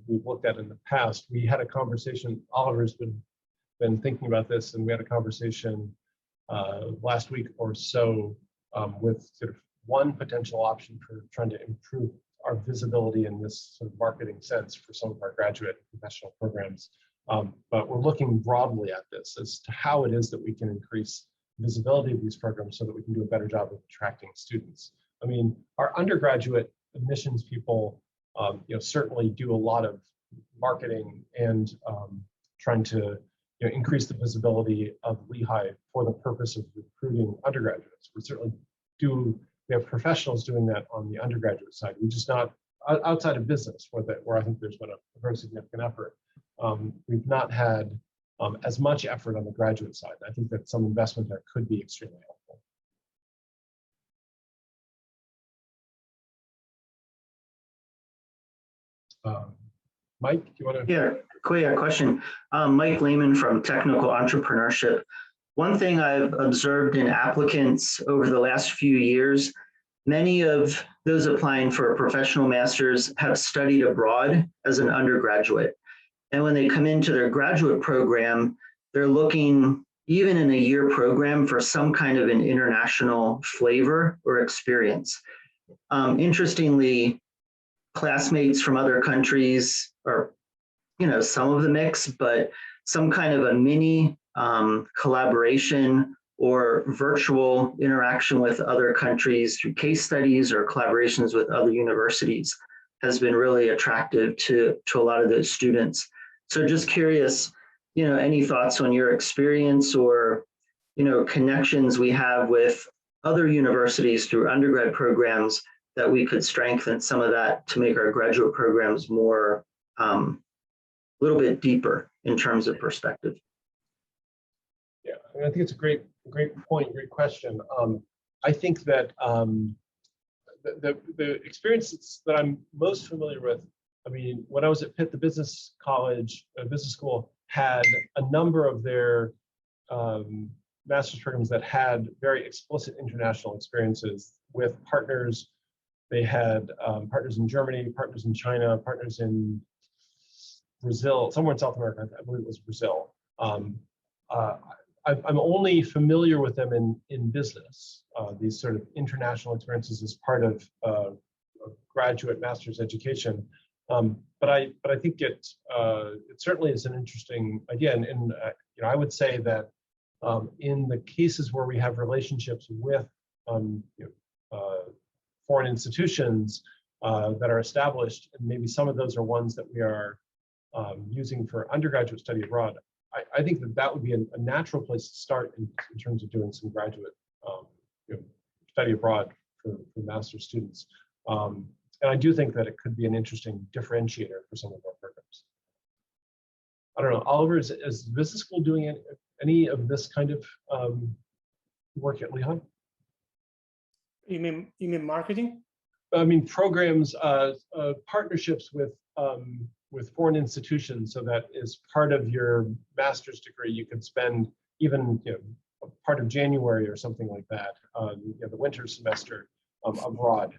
we've looked at in the past. We had a conversation. Oliver's been thinking about this, and we had a conversation last week or so with sort of one potential option for trying to improve our visibility in this sort of marketing sense for some of our graduate and professional programs. But we're looking broadly at this as to how it is that we can increase visibility of these programs so that we can do a better job of attracting students. I mean, our undergraduate admissions people, certainly do a lot of marketing and trying to increase the visibility of Lehigh for the purpose of recruiting undergraduates. We certainly do. We have professionals doing that on the undergraduate side. We just not outside of business, where I think there's been a very significant effort. We've not had as much effort on the graduate side. I think that some investment there could be extremely helpful. Mike, do you want to? Yeah, quick question. Mike Lehman from Technical Entrepreneurship. One thing I've observed in applicants over the last few years, many of those applying for a professional master's have studied abroad as an undergraduate. And when they come into their graduate program, they're looking, even in a year program, for some kind of an international flavor or experience. Interestingly, classmates from other countries are, some of the mix, but some kind of a mini collaboration or virtual interaction with other countries through case studies or collaborations with other universities has been really attractive to a lot of those students. So just curious, any thoughts on your experience or, connections we have with other universities through undergrad programs that we could strengthen some of that to make our graduate programs more, a little bit deeper in terms of perspective. Yeah, I think it's a great point, great question. I think that the experiences that I'm most familiar with, when I was at Pitt, the business school had a number of their master's programs that had very explicit international experiences with partners. They had partners in Germany, partners in China, partners in Brazil, somewhere in South America. I believe it was Brazil. I'm only familiar with them in business. These sort of international experiences as part of graduate master's education. But I think it certainly is an interesting idea. And I would say that in the cases where we have relationships with foreign institutions that are established, and maybe some of those are ones that we are using for undergraduate study abroad, I think that would be a natural place to start in terms of doing some graduate study abroad for master's students. And I do think that it could be an interesting differentiator for some of our programs. I don't know, Oliver, is the business school doing any of this kind of work at Lehigh? You mean marketing? Programs, partnerships with foreign institutions, so that as part of your master's degree, you could spend even part of January or something like that, the winter semester abroad.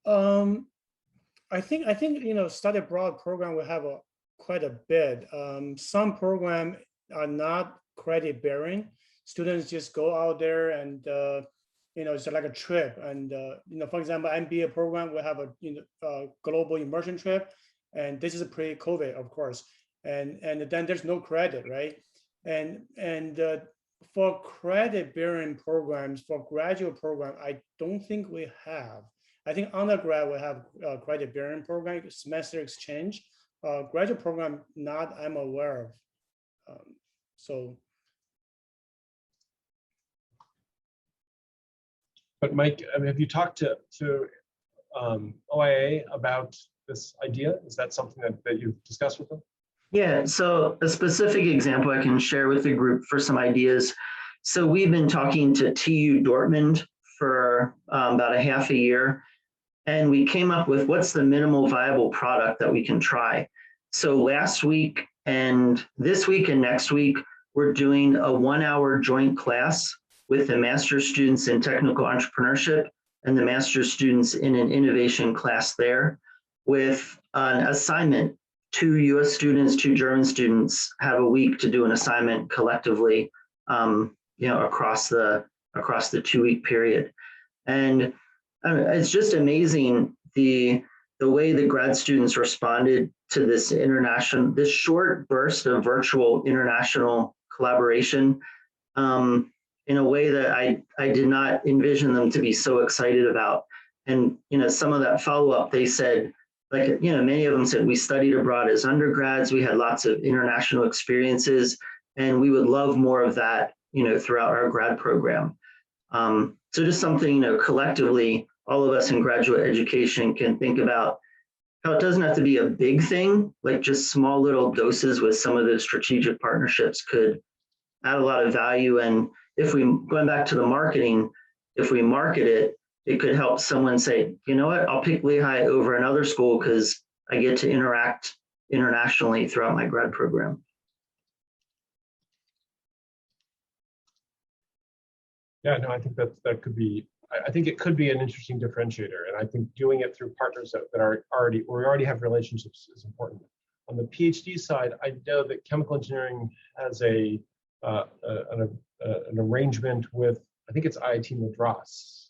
I think study abroad program will have quite a bit. Some programs are not credit bearing. Students just go out there and it's like a trip. And for example, MBA program will have a global immersion trip, and this is pre-COVID, of course. And then there's no credit, right? And for credit bearing programs, for graduate program, I don't think we have. I think undergrad will have a credit bearing program, semester exchange. Graduate program, not I'm aware of. But Mike, have you talked to OIA about this idea? Is that something that you've discussed with them? Yeah, so a specific example I can share with the group for some ideas. So we've been talking to TU Dortmund for about a half a year, and we came up with what's the minimal viable product that we can try. So last week and this week and next week, we're doing a 1-hour joint class with the master's students in technical entrepreneurship and the master's students in an innovation class there, with an assignment. 2 US students, 2 German students have a week to do an assignment collectively, across the 2-week period. And it's just amazing the way the grad students responded to this short burst of virtual international collaboration in a way that I did not envision them to be so excited about. And some of that follow-up, they said, like, you know, many of them said we studied abroad as undergrads, we had lots of international experiences, and we would love more of that, you know, throughout our grad program. So just something, you know, collectively, all of us in graduate education can think about how it doesn't have to be a big thing, like just small little doses with some of those strategic partnerships could add a lot of value. And if we, going back to the marketing, if we market it, it could help someone say, you know what, I'll pick Lehigh over another school because I get to interact internationally throughout my grad program. Yeah, no, I think that could be, I think it could be an interesting differentiator. And I think doing it through partners that are already, or we already have relationships is important. On the PhD side, I know that chemical engineering has an arrangement with, I think it's IIT Madras,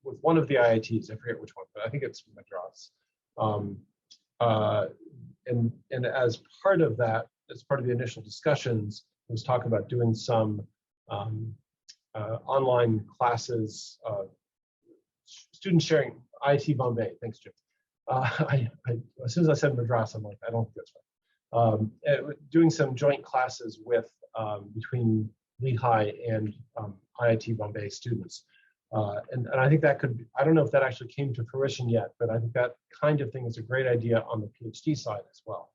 with one of the IITs, I forget which one, but I think it's Madras. And as part of that, as part of the initial discussions, I was talking about doing some online classes, student sharing, IIT Bombay, thanks Jim. As soon as I said Madras, I'm like, I don't think that's right. Doing some joint classes with, between Lehigh and IIT Bombay students. And I think that could be, I don't know if that actually came to fruition yet, but I think that kind of thing is a great idea on the PhD side as well.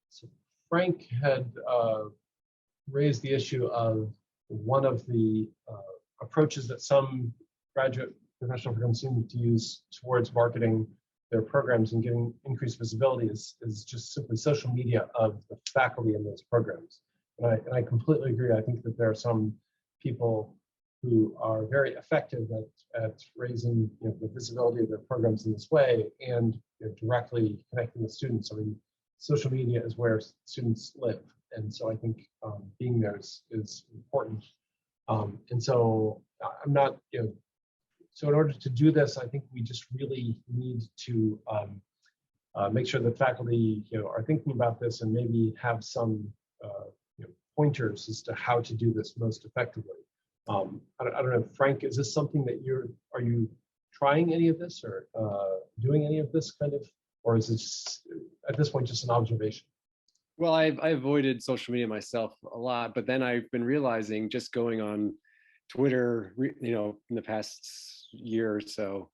So Frank had raised the issue of one of the approaches that some graduate professional programs seem to use towards marketing their programs and getting increased visibility is just simply social media of the faculty in those programs. And I completely agree. I think that there are some people who are very effective at raising, you know, the visibility of their programs in this way and, you know, directly connecting with students. I mean, social media is where students live. And so I think being there is important. And so I'm not, you know, so in order to do this, I think we just really need to make sure that faculty, you know, are thinking about this and maybe have some you know, pointers as to how to do this most effectively. I don't know, Frank, is this something that are you trying any of this or doing any of this kind of, or is it just, at this point just an observation? Well, I avoided social media myself a lot, but then I've been realizing just going on Twitter, you know, in the past year or so,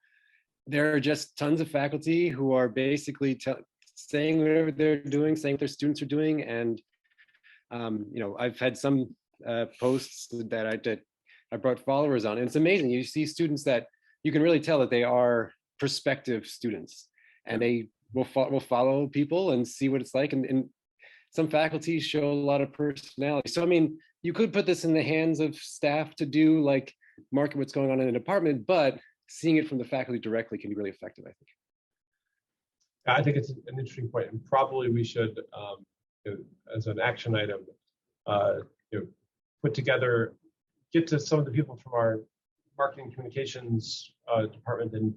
there are just tons of faculty who are basically saying whatever they're doing, saying what their students are doing. And, you know, I've had some posts that I brought followers on, and it's amazing. You see students that you can really tell that they are prospective students, and they will follow people and see what it's like. And some faculty show a lot of personality. So, I mean, you could put this in the hands of staff to do, like, market what's going on in the department, but seeing it from the faculty directly can be really effective, I think. I think it's an interesting point, and probably we should, you know, as an action item, you know, put together, get to some of the people from our marketing communications department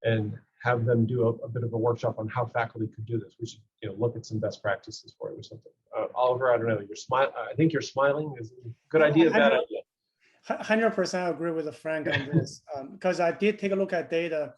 and have them do a bit of a workshop on how faculty could do this. We should, you know, look at some best practices for it or something. Oliver, I don't know, I think you're smiling. Is it a good idea, bad idea? 100% agree with Frank on this, because I did take a look at data.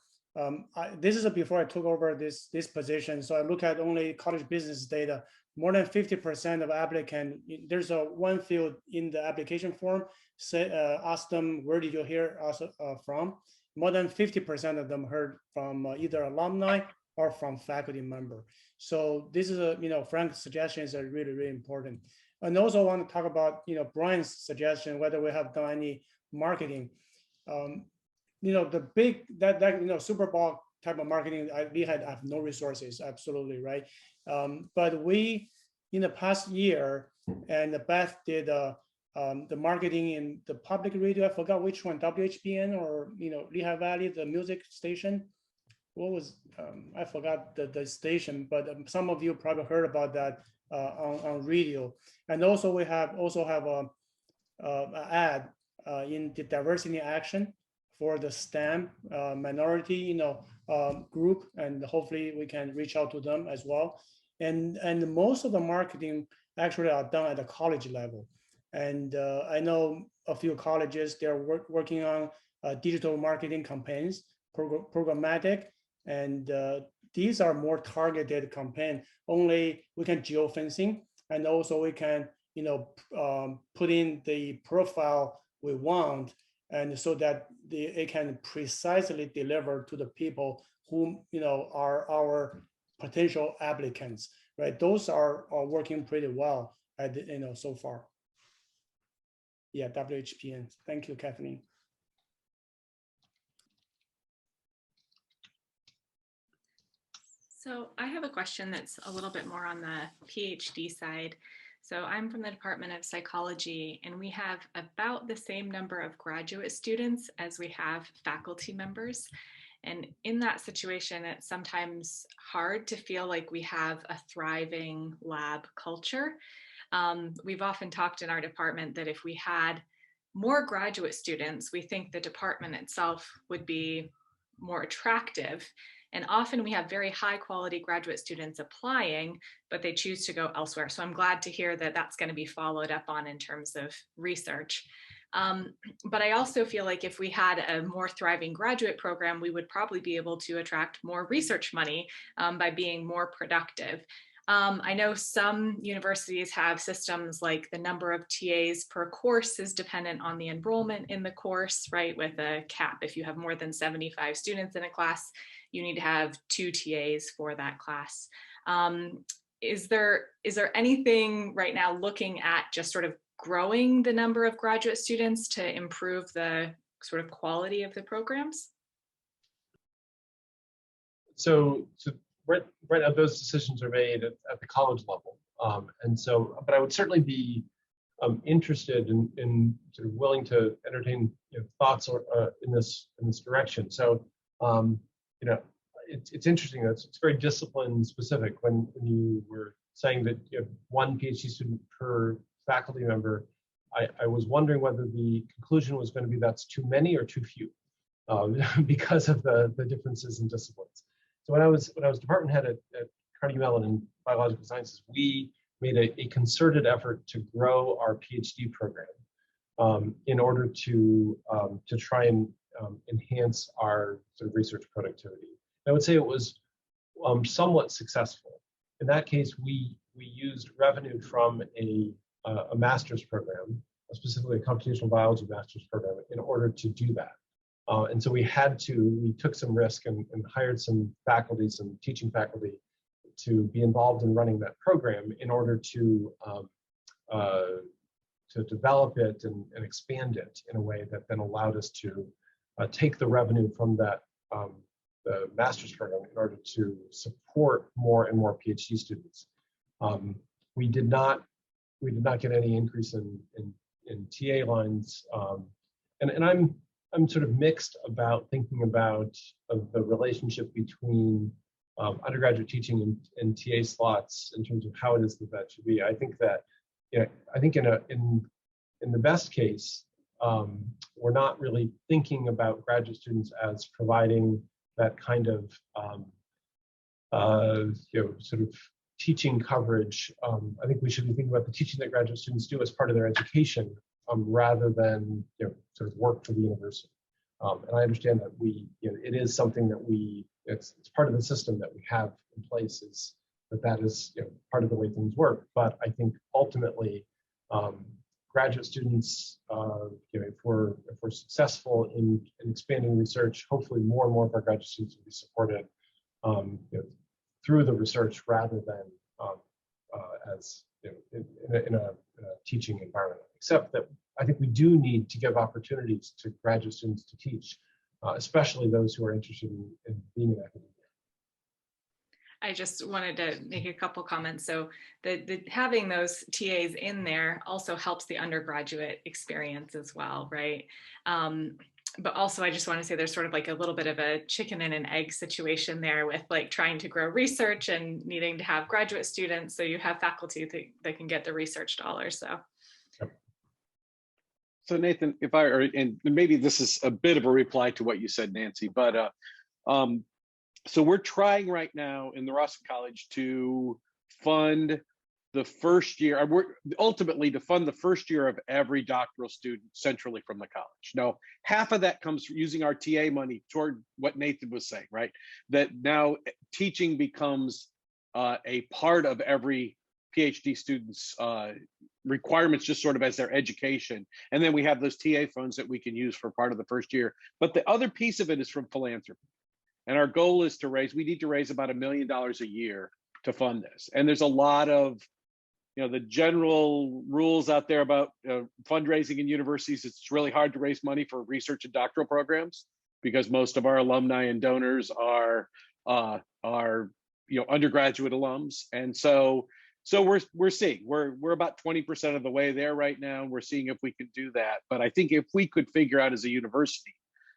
This is before I took over this position. So I look at only college business data. More than 50% of applicants, there's one field in the application form, ask them, where did you hear us from? More than 50% of them heard from either alumni or from faculty member. So this is you know, Frank's suggestion is really, really important. And also want to talk about, you know, Brian's suggestion, whether we have done any marketing. You know, the big, that you know, Super Bowl type of marketing, we have no resources, absolutely, right? But we, in the past year, and Beth did the marketing in the public radio, I forgot which one, WHBN or, you know, Lehigh Valley, the music station. What was, I forgot the station, but some of you probably heard about that on radio. And also we have an ad in the diversity action for the STEM minority, you know, group, and hopefully we can reach out to them as well. And most of the marketing actually are done at the college level. And I know a few colleges, they're working on digital marketing campaigns programmatic, and these are more targeted campaign. Only we can geofencing, and also we can put in the profile we want, and so that it can precisely deliver to the people who are our potential applicants, right? Those are working pretty well at so far. Yeah, WHPN. Thank you, Kathleen. So I have a question that's a little bit more on the PhD side. So I'm from the Department of Psychology, and we have about the same number of graduate students as we have faculty members. And in that situation, it's sometimes hard to feel like we have a thriving lab culture. We've often talked in our department that if we had more graduate students, we think the department itself would be more attractive. And often we have very high quality graduate students applying, but they choose to go elsewhere. So I'm glad to hear that that's going to be followed up on in terms of research. But I also feel like if we had a more thriving graduate program, we would probably be able to attract more research money by being more productive. I know some universities have systems like the number of TAs per course is dependent on the enrollment in the course, right? With a cap, if you have more than 75 students in a class, you need to have 2 TAs for that class. Is there anything right now looking at just sort of growing the number of graduate students to improve the sort of quality of the programs? So right now, those decisions are made at the college level, and so. But I would certainly be interested in sort of willing to entertain thoughts in this direction. So it's interesting. It's very discipline specific. When you were saying that you have 1 PhD student per faculty member, I was wondering whether the conclusion was going to be that's too many or too few, because of the differences in disciplines. So when I was department head at Carnegie Mellon in biological sciences, we made a concerted effort to grow our PhD program in order to try and enhance our sort of research productivity. I would say it was somewhat successful. In that case, we used revenue from a master's program, specifically a computational biology master's program, in order to do that. And so we took some risk and hired some faculty, some teaching faculty, to be involved in running that program in order to develop it and expand it in a way that then allowed us to take the revenue from that the master's program in order to support more and more PhD students. We did not get any increase in TA lines, and I'm sort of mixed about thinking about the relationship between undergraduate teaching and TA slots in terms of how it is that should be. I think that I think in the best case, we're not really thinking about graduate students as providing that kind of sort of teaching coverage. I think we should be thinking about the teaching that graduate students do as part of their education, rather than sort of work for the university. And I understand that it is something that it's part of the system that we have in place, is that is part of the way things work. But I think ultimately, graduate students, if we're successful in expanding research, hopefully more and more of our graduate students will be supported through the research rather than as in a teaching environment. Except that I think we do need to give opportunities to graduate students to teach, especially those who are interested in being in academia. I just wanted to make a couple comments. So having those TAs in there also helps the undergraduate experience as well, right? But also I just want to say there's sort of like a little bit of a chicken and an egg situation there with like trying to grow research and needing to have graduate students. So you have faculty that can get the research dollars. So Nathan, and maybe this is a bit of a reply to what you said, Nancy, but so we're trying right now in the Rawson College to fund the first year, ultimately to fund the first year of every doctoral student centrally from the college. Now, half of that comes from using our TA money toward what Nathan was saying, right? That now teaching becomes a part of every PhD student's requirements, just sort of as their education. And then we have those TA funds that we can use for part of the first year. But the other piece of it is from philanthropy. And our goal is we need to raise about $1 million a year to fund this. And there's a lot of, the general rules out there about fundraising in universities. It's really hard to raise money for research and doctoral programs because most of our alumni and donors are undergraduate alums. And so we're seeing we're about 20% of the way there right now. We're seeing if we can do that. But I think if we could figure out as a university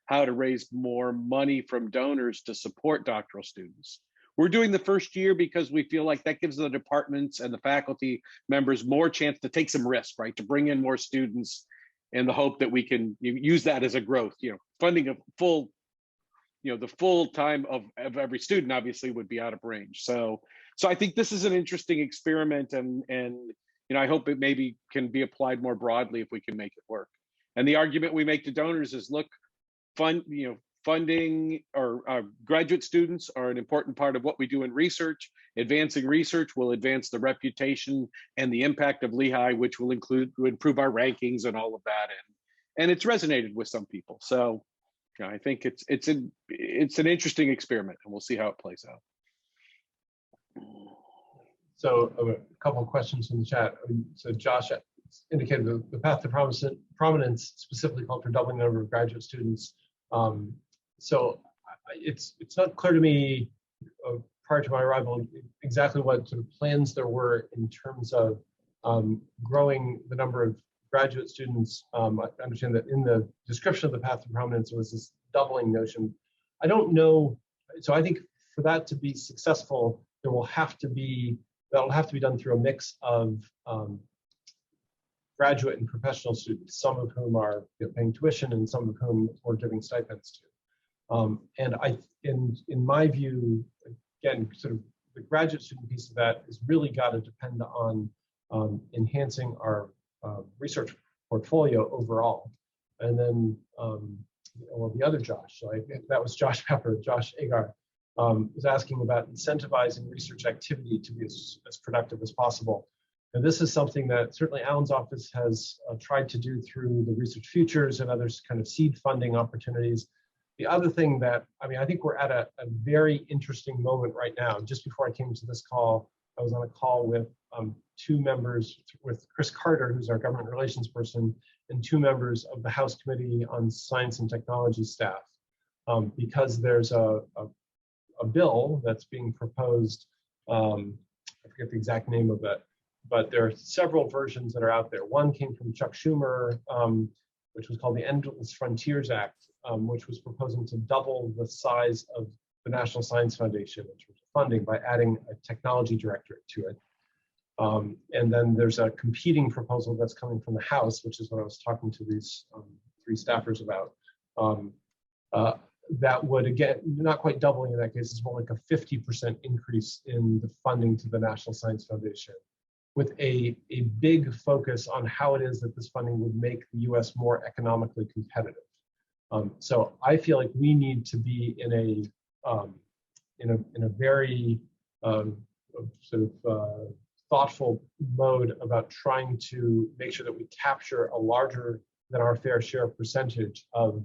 how to raise more money from donors to support doctoral students. We're doing the first year because we feel like that gives the departments and the faculty members more chance to take some risk, right? To bring in more students in the hope that we can use that as a growth, funding a full, the full time of every student obviously would be out of range. So I think this is an interesting experiment and I hope it maybe can be applied more broadly if we can make it work. And the argument we make to donors is, look, funding or graduate students are an important part of what we do in research. Advancing research will advance the reputation and the impact of Lehigh, which will improve our rankings and all of that. And it's resonated with some people. So I think it's an interesting experiment, and we'll see how it plays out. So a couple of questions in the chat. So Josh indicated the path to prominence specifically called for doubling the number of graduate students. So it's not clear to me prior to my arrival exactly what sort of plans there were in terms of growing the number of graduate students. I understand that in the description of the path to prominence, there was this doubling notion. I don't know. So I think for that to be successful, that'll have to be done through a mix of graduate and professional students, some of whom are paying tuition and some of whom we're giving stipends to. And in my view, again, sort of the graduate student piece of that is really got to depend on enhancing our research portfolio overall. And then, the other Josh, so that was Josh Pepper, Josh Agar, was asking about incentivizing research activity to be as productive as possible. And this is something that certainly Alan's office has tried to do through the Research Futures and others kind of seed funding opportunities. The other thing that, I think we're at a very interesting moment right now. Just before I came to this call, I was on a call with two members, with Chris Carter, who's our government relations person, and two members of the House Committee on Science and Technology staff, because there's a bill that's being proposed, I forget the exact name of it, but there are several versions that are out there. One came from Chuck Schumer, which was called the Endless Frontiers Act, which was proposing to double the size of the National Science Foundation in terms of funding by adding a technology directorate to it. And then there's a competing proposal that's coming from the House, which is what I was talking to these three staffers about. That would, again, not quite doubling in that case, it's more like a 50% increase in the funding to the National Science Foundation, with a big focus on how it is that this funding would make the US more economically competitive. So I feel like we need to be in a very sort of thoughtful mode about trying to make sure that we capture a larger than our fair share percentage of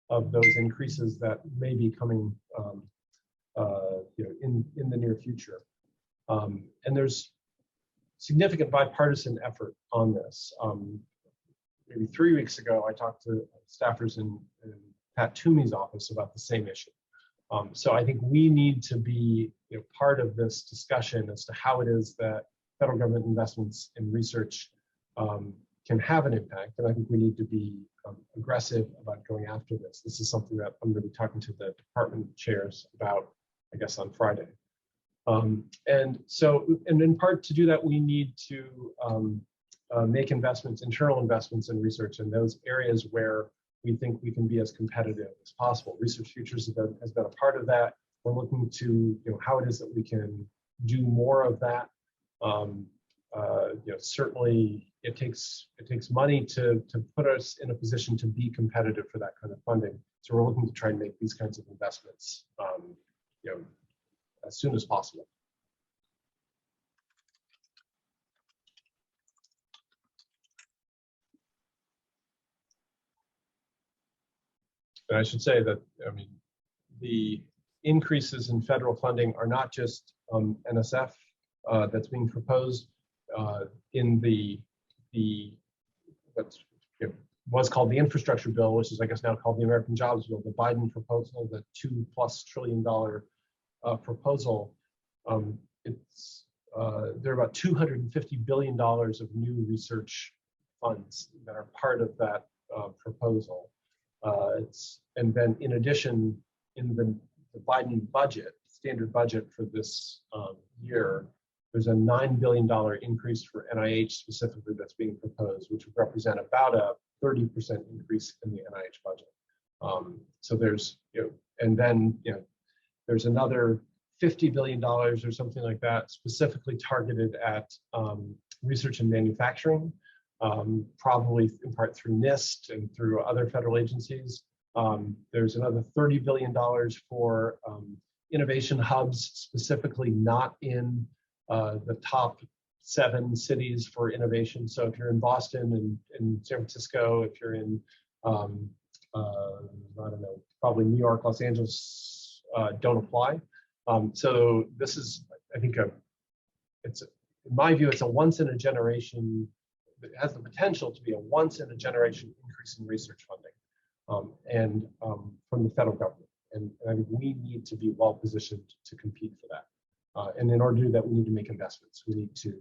those increases that may be coming in the near future. And there's significant bipartisan effort on this. Maybe 3 weeks ago, I talked to staffers in Pat Toomey's office about the same issue. So I think we need to be part of this discussion as to how it is that federal government investments in research can have an impact. And I think we need to be aggressive about going after this. This is something that I'm going to be talking to the department chairs about, I guess, on Friday. And in part to do that, we need to make investments, internal investments in research in those areas where we think we can be as competitive as possible. Research Futures has been a part of that. We're looking to how it is that we can do more of that. certainly it takes money to put us in a position to be competitive for that kind of funding. So we're looking to try and make these kinds of investments, as soon as possible. And I should say that, the increases in federal funding are not just NSF that's being proposed in the was called the infrastructure bill, which is I guess now called the American Jobs Bill, the Biden proposal, the $2+ trillion proposal. There are about $250 billion of new research funds that are part of that proposal. And then in addition, in the Biden budget, standard budget for this year, there's a $9 billion increase for NIH specifically that's being proposed, which would represent about a 30% increase in the NIH budget. So there's, and then, there's another $50 billion or something like that specifically targeted at research and manufacturing, probably in part through NIST and through other federal agencies. There's another $30 billion for innovation hubs, specifically not in the top 7 cities for innovation. So if you're in Boston and San Francisco, if you're in, I don't know, probably New York, Los Angeles, don't apply. So this is, I think, in my view, it's a once in a generation. It has the potential to be a once in a generation increase in research funding, from the federal government. And I think we need to be well positioned to compete for that. And in order to do that, we need to make investments. We need to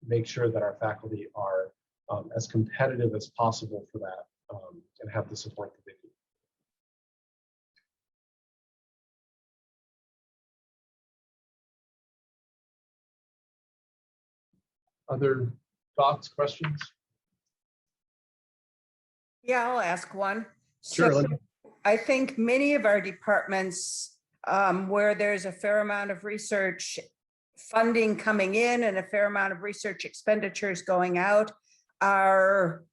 make sure that our faculty are as competitive as possible for that, and have the support that they need. Other thoughts, questions? Yeah, I'll ask one. Sure. So I think many of our departments where there's a fair amount of research funding coming in and a fair amount of research expenditures going out are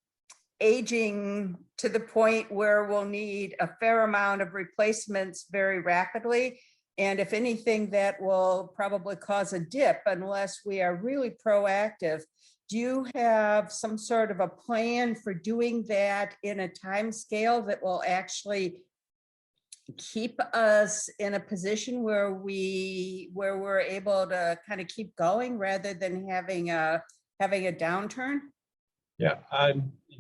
aging to the point where we'll need a fair amount of replacements very rapidly. And if anything, that will probably cause a dip unless we are really proactive. Do you have some sort of a plan for doing that in a time scale that will actually keep us in a position where we're able to kind of keep going rather than having a downturn? Yeah,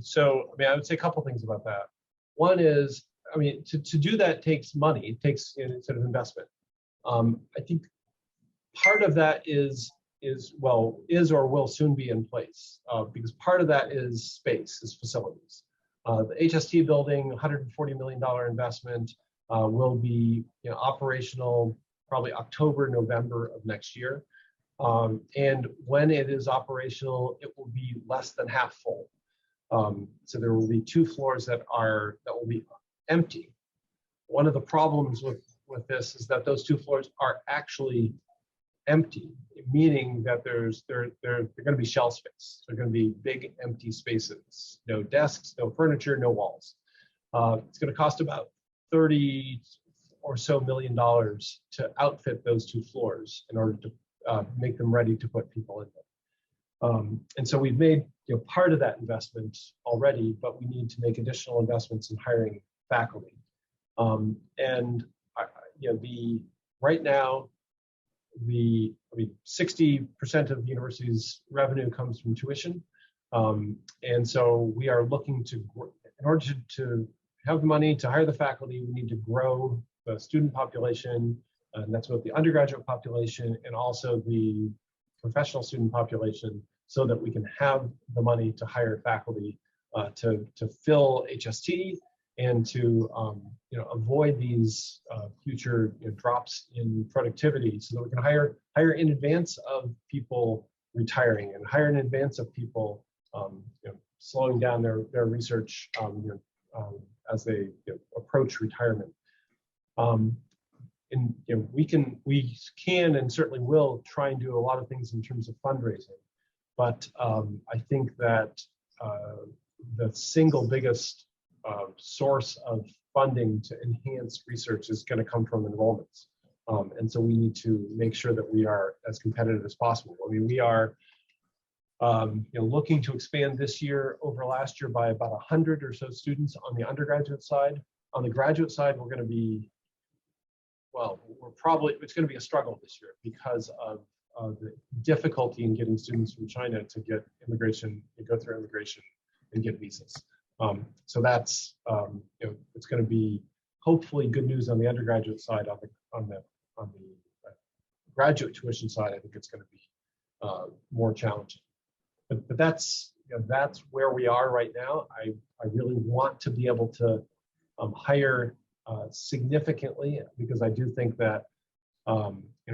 so I would say a couple things about that. One is, to do that takes money. It takes sort of investment. I think part of that is or will soon be in place, because part of that is space, is facilities. The HST building, $140 million investment, will be operational probably October, November of next year. And when it is operational, it will be less than half full. So there will be 2 floors that will be empty. One of the problems with this is that those 2 floors are actually empty, meaning that they're going to be shell space. They're going to be big empty spaces, no desks, no furniture, no walls. It's going to cost about $30 or so million to outfit those 2 floors in order to make them ready to put people in them. And so we've made part of that investment already, but we need to make additional investments in hiring faculty. Right now, 60% of the university's revenue comes from tuition. And so we are looking to, in order to have the money to hire the faculty, we need to grow the student population, and that's both the undergraduate population and also the professional student population, so that we can have the money to hire faculty to fill HST and to avoid these future drops in productivity, so that we can hire in advance of people retiring and hire in advance of people slowing down their research as they approach retirement. And we can and certainly will try and do a lot of things in terms of fundraising. But I think that the single biggest source of funding to enhance research is going to come from enrollments. And so we need to make sure that we are as competitive as possible. I mean, we are looking to expand this year over last year by about 100 or so students on the undergraduate side. On the graduate side, we're going to be, well, it's going to be a struggle this year because of the difficulty in getting students from China to get immigration, to go through immigration and get visas. So that's, it's going to be hopefully good news on the undergraduate side. On the graduate tuition side, I think it's going to be more challenging. But that's where we are right now. I really want to be able to hire significantly, because I do think that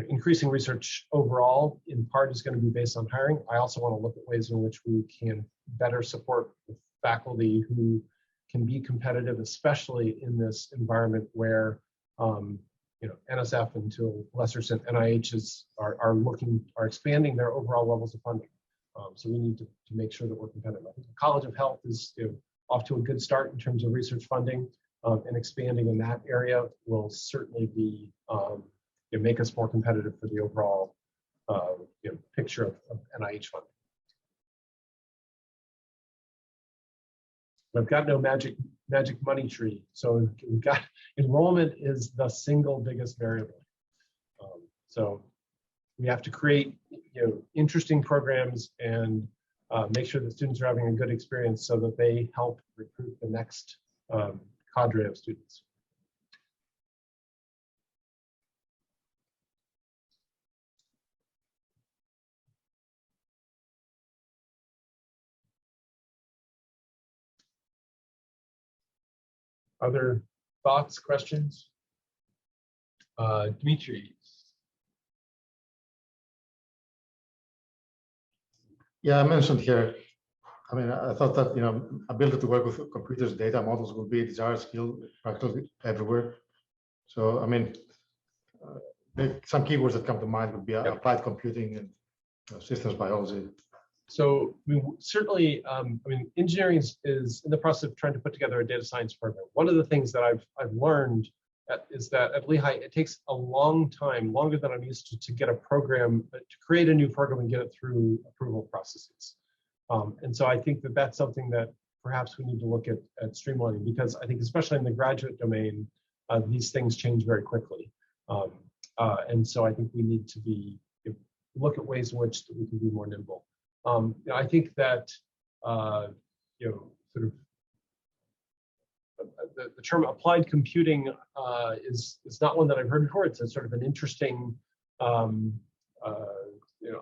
increasing research overall in part is going to be based on hiring. I also want to look at ways in which we can better support the faculty who can be competitive, especially in this environment where NSF and to a lesser extent NIH are expanding their overall levels of funding. So we need to make sure that we're competitive. I think the College of Health is off to a good start in terms of research funding, and expanding in that area will certainly be make us more competitive for the overall picture of NIH funding. I've got no magic money tree, so we've got enrollment is the single biggest variable. So we have to create interesting programs and make sure that students are having a good experience so that they help recruit the next cadre of students. Other thoughts, questions? Dmitry. Yeah, I mentioned here, I mean, I thought that, ability to work with computers, data models would be a desired skill practically everywhere. So, I mean, some keywords that come to mind would be applied computing and systems biology. So certainly, engineering is in the process of trying to put together a data science program. One of the things that I've learned is that at Lehigh, it takes a long time, longer than I'm used to get a program, to create a new program and get it through approval processes. And so I think that that's something that perhaps we need to look at streamlining, because I think especially in the graduate domain, these things change very quickly. And so I think we need to look at ways in which we can be more nimble. I think that sort of the term applied computing is not one that I've heard before. It's a sort of an interesting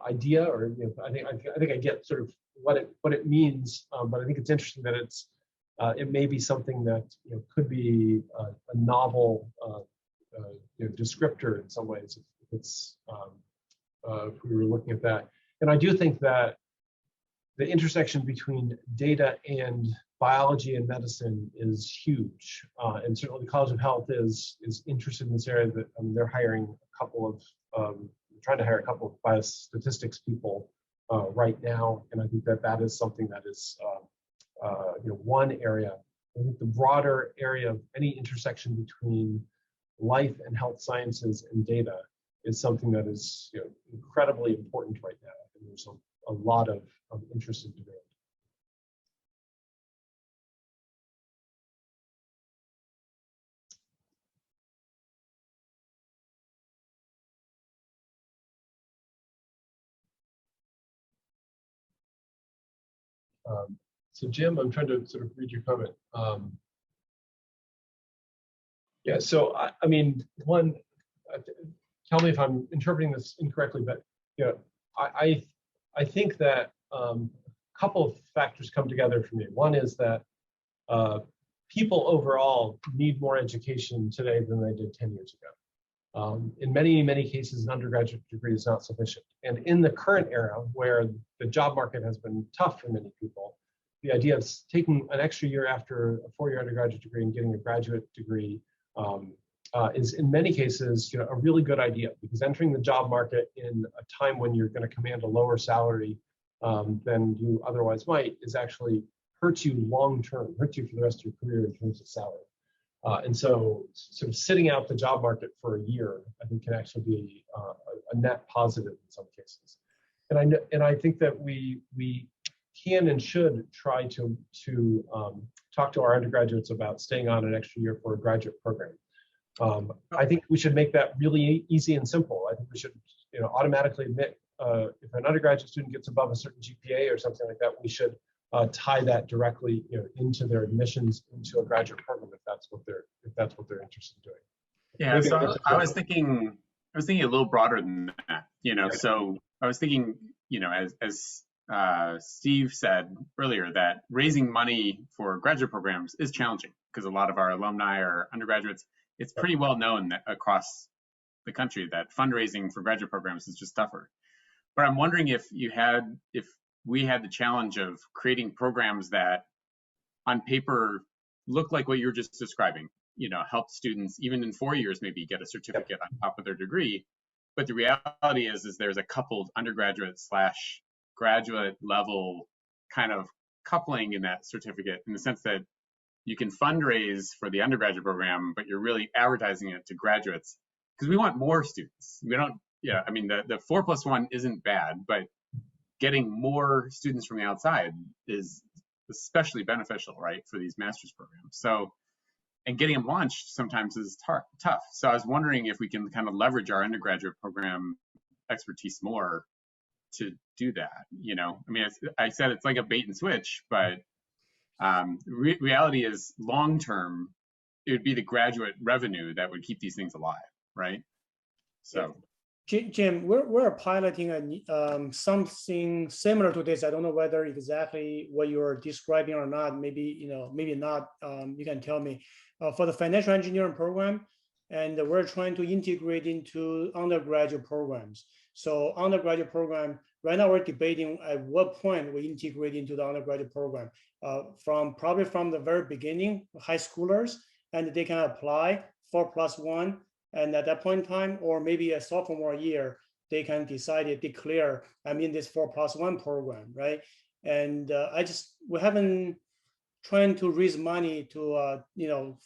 idea, or I think I get sort of what it means, but I think it's interesting that it may be something that could be a novel descriptor in some ways. If we were looking at that, and I do think that the intersection between data and biology and medicine is huge, and certainly the College of Health is interested in this area. That they're hiring trying to hire a couple of biostatistics people right now, and I think that is something that is one area. I think the broader area of any intersection between life and health sciences and data is something that is incredibly important right now, and there's a lot of interest in demand. So Jim, I'm trying to sort of read your comment. Yeah, so I mean, one, tell me if I'm interpreting this incorrectly, but I think that a couple of factors come together for me. One is that people overall need more education today than they did 10 years ago. In many cases, an undergraduate degree is not sufficient. And in the current era, where the job market has been tough for many people, the idea of taking an extra year after a 4-year undergraduate degree and getting a graduate degree is in many cases a really good idea, because entering the job market in a time when you're going to command a lower salary than you otherwise might is actually hurts you long term, hurts you for the rest of your career in terms of salary. And so sort of sitting out the job market for a year, I think can actually be a net positive in some cases. And I think that we can and should try to talk to our undergraduates about staying on an extra year for a graduate program. I think we should make that really easy and simple. I think we should, automatically admit if an undergraduate student gets above a certain GPA or something like that, we should tie that directly, into their admissions into a graduate program if that's what they're interested in doing. Yeah, Maybe so I was thinking a little broader than that. So I was thinking, as Steve said earlier, that raising money for graduate programs is challenging because a lot of our alumni are undergraduates. It's pretty well known that across the country that fundraising for graduate programs is just tougher. But I'm wondering if we had the challenge of creating programs that on paper look like what you were just describing, help students even in 4 years maybe get a certificate on top of their degree. But the reality is there's a coupled undergraduate / graduate level kind of coupling in that certificate, in the sense that you can fundraise for the undergraduate program, but you're really advertising it to graduates because we want more students. We don't, the 4+1 isn't bad, but getting more students from the outside is especially beneficial, right, for these master's programs. So, and getting them launched sometimes is tough. So I was wondering if we can kind of leverage our undergraduate program expertise more to do that. I said it's like a bait and switch, but reality is long term, it would be the graduate revenue that would keep these things alive, right? So. Jim, we're piloting something similar to this. I don't know whether exactly what you're describing or not. Maybe maybe not. You can tell me. For the financial engineering program, and we're trying to integrate into undergraduate programs. So undergraduate program, right now we're debating at what point we integrate into the undergraduate program. Probably from the very beginning, high schoolers, and they can apply 4+1. And at that point in time, or maybe a sophomore year, they can declare, I'm in this 4+1 program, right? And we haven't trying to raise money to,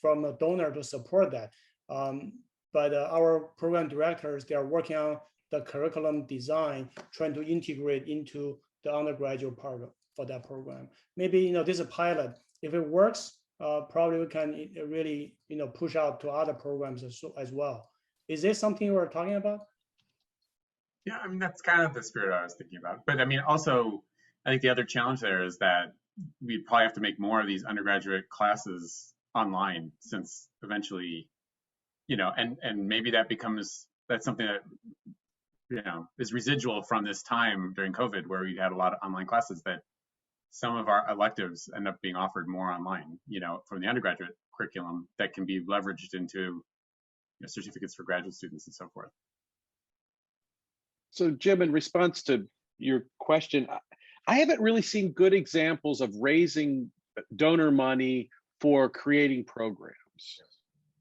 from a donor to support that. But our program directors, they are working on the curriculum design, trying to integrate into the undergraduate part for that program. Maybe, this is a pilot. If it works, probably we can really, push out to other programs as well. Is this something you were talking about? Yeah, that's kind of the spirit I was thinking about. But also, I think the other challenge there is that we'd probably have to make more of these undergraduate classes online, since eventually, and maybe that's something that, is residual from this time during COVID, where we had a lot of online classes, that some of our electives end up being offered more online, from the undergraduate curriculum that can be leveraged into certificates for graduate students and so forth. So Jim, in response to your question, I haven't really seen good examples of raising donor money for creating programs.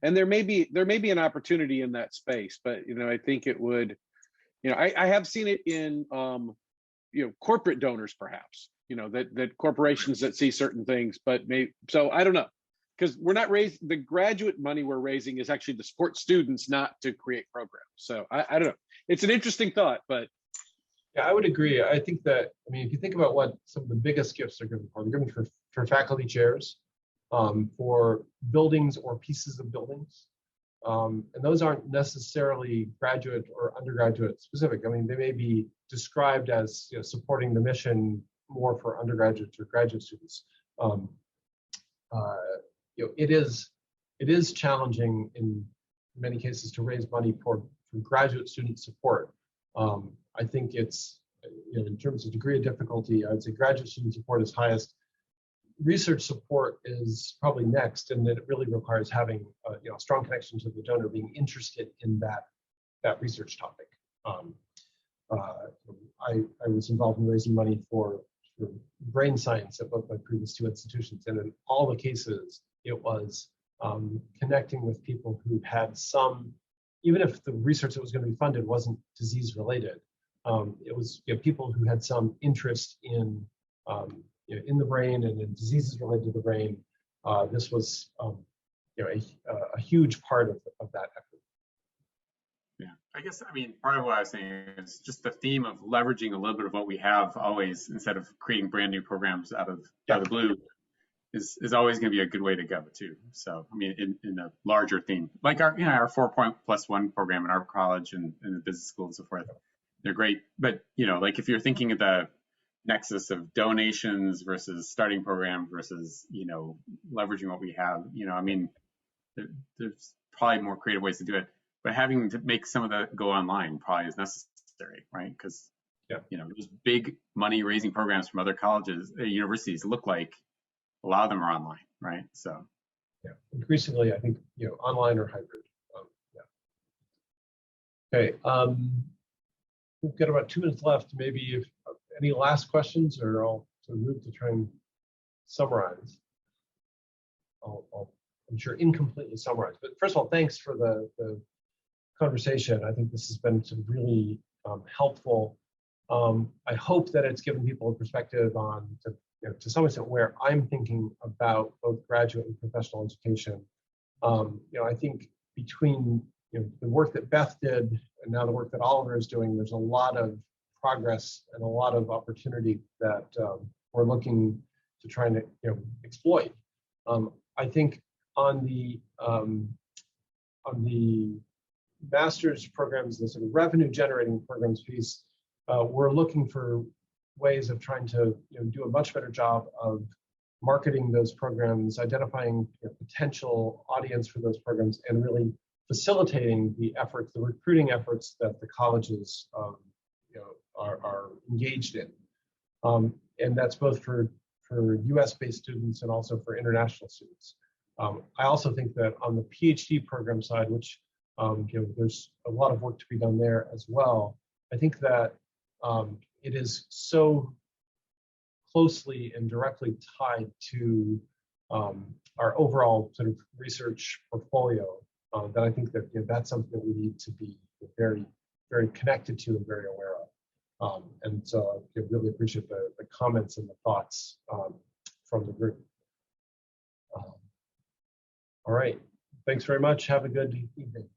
And there may be an opportunity in that space, but I think it would, I have seen it in corporate donors perhaps, that corporations that see certain things, but so I don't know, because we're not raising, the graduate money we're raising is actually to support students, not to create programs. So I don't know. It's an interesting thought, but. Yeah, I would agree. I think that, if you think about what some of the biggest gifts are given for, they're given for faculty chairs, for buildings or pieces of buildings. And those aren't necessarily graduate or undergraduate specific. They may be described as supporting the mission more for undergraduate or graduate students. It is challenging in many cases to raise money for graduate student support. I think it's, in terms of degree of difficulty, I would say graduate student support is highest. Research support is probably next, and it really requires having a strong connection to the donor, being interested in that research topic. I was involved in raising money for brain science at both my previous two institutions, and in all the cases, it was connecting with people who had some, even if the research that was going to be funded wasn't disease related, it was people who had some interest in in the brain and in diseases related to the brain. This was a huge part of that effort. Yeah, I guess, I mean, part of what I was saying is just the theme of leveraging a little bit of what we have always, instead of creating brand new programs out of the blue, is always going to be a good way to go too. So, I mean, in a larger theme, like our 4+1 program in our college and in the business school and so forth, they're great. But, like if you're thinking of the nexus of donations versus starting programs versus, leveraging what we have, I mean, there's probably more creative ways to do it. But having to make some of that go online probably is necessary, right? Because those big money raising programs from other colleges, universities look like a lot of them are online, right? So increasingly, I think online or hybrid. Okay, we've got about 2 minutes left. Maybe if any last questions, or I'll sort of move to try and summarize. I'm sure incompletely summarize, but first of all, thanks for the conversation. I think this has been really helpful. I hope that it's given people a perspective on, to some extent, where I'm thinking about both graduate and professional education. I think between the work that Beth did and now the work that Oliver is doing, there's a lot of progress and a lot of opportunity that we're looking to try and exploit. I think on the master's programs, the sort of revenue generating programs piece, we're looking for ways of trying to do a much better job of marketing those programs, identifying potential audience for those programs, and really facilitating the efforts, the recruiting efforts that the colleges are engaged in. And that's both for US-based students and also for international students. I also think that on the PhD program side, which there's a lot of work to be done there as well, I think that it is so closely and directly tied to our overall sort of research portfolio that I think that that's something that we need to be very, very connected to and very aware of. And so I really appreciate the comments and the thoughts from the group. All right, thanks very much. Have a good evening.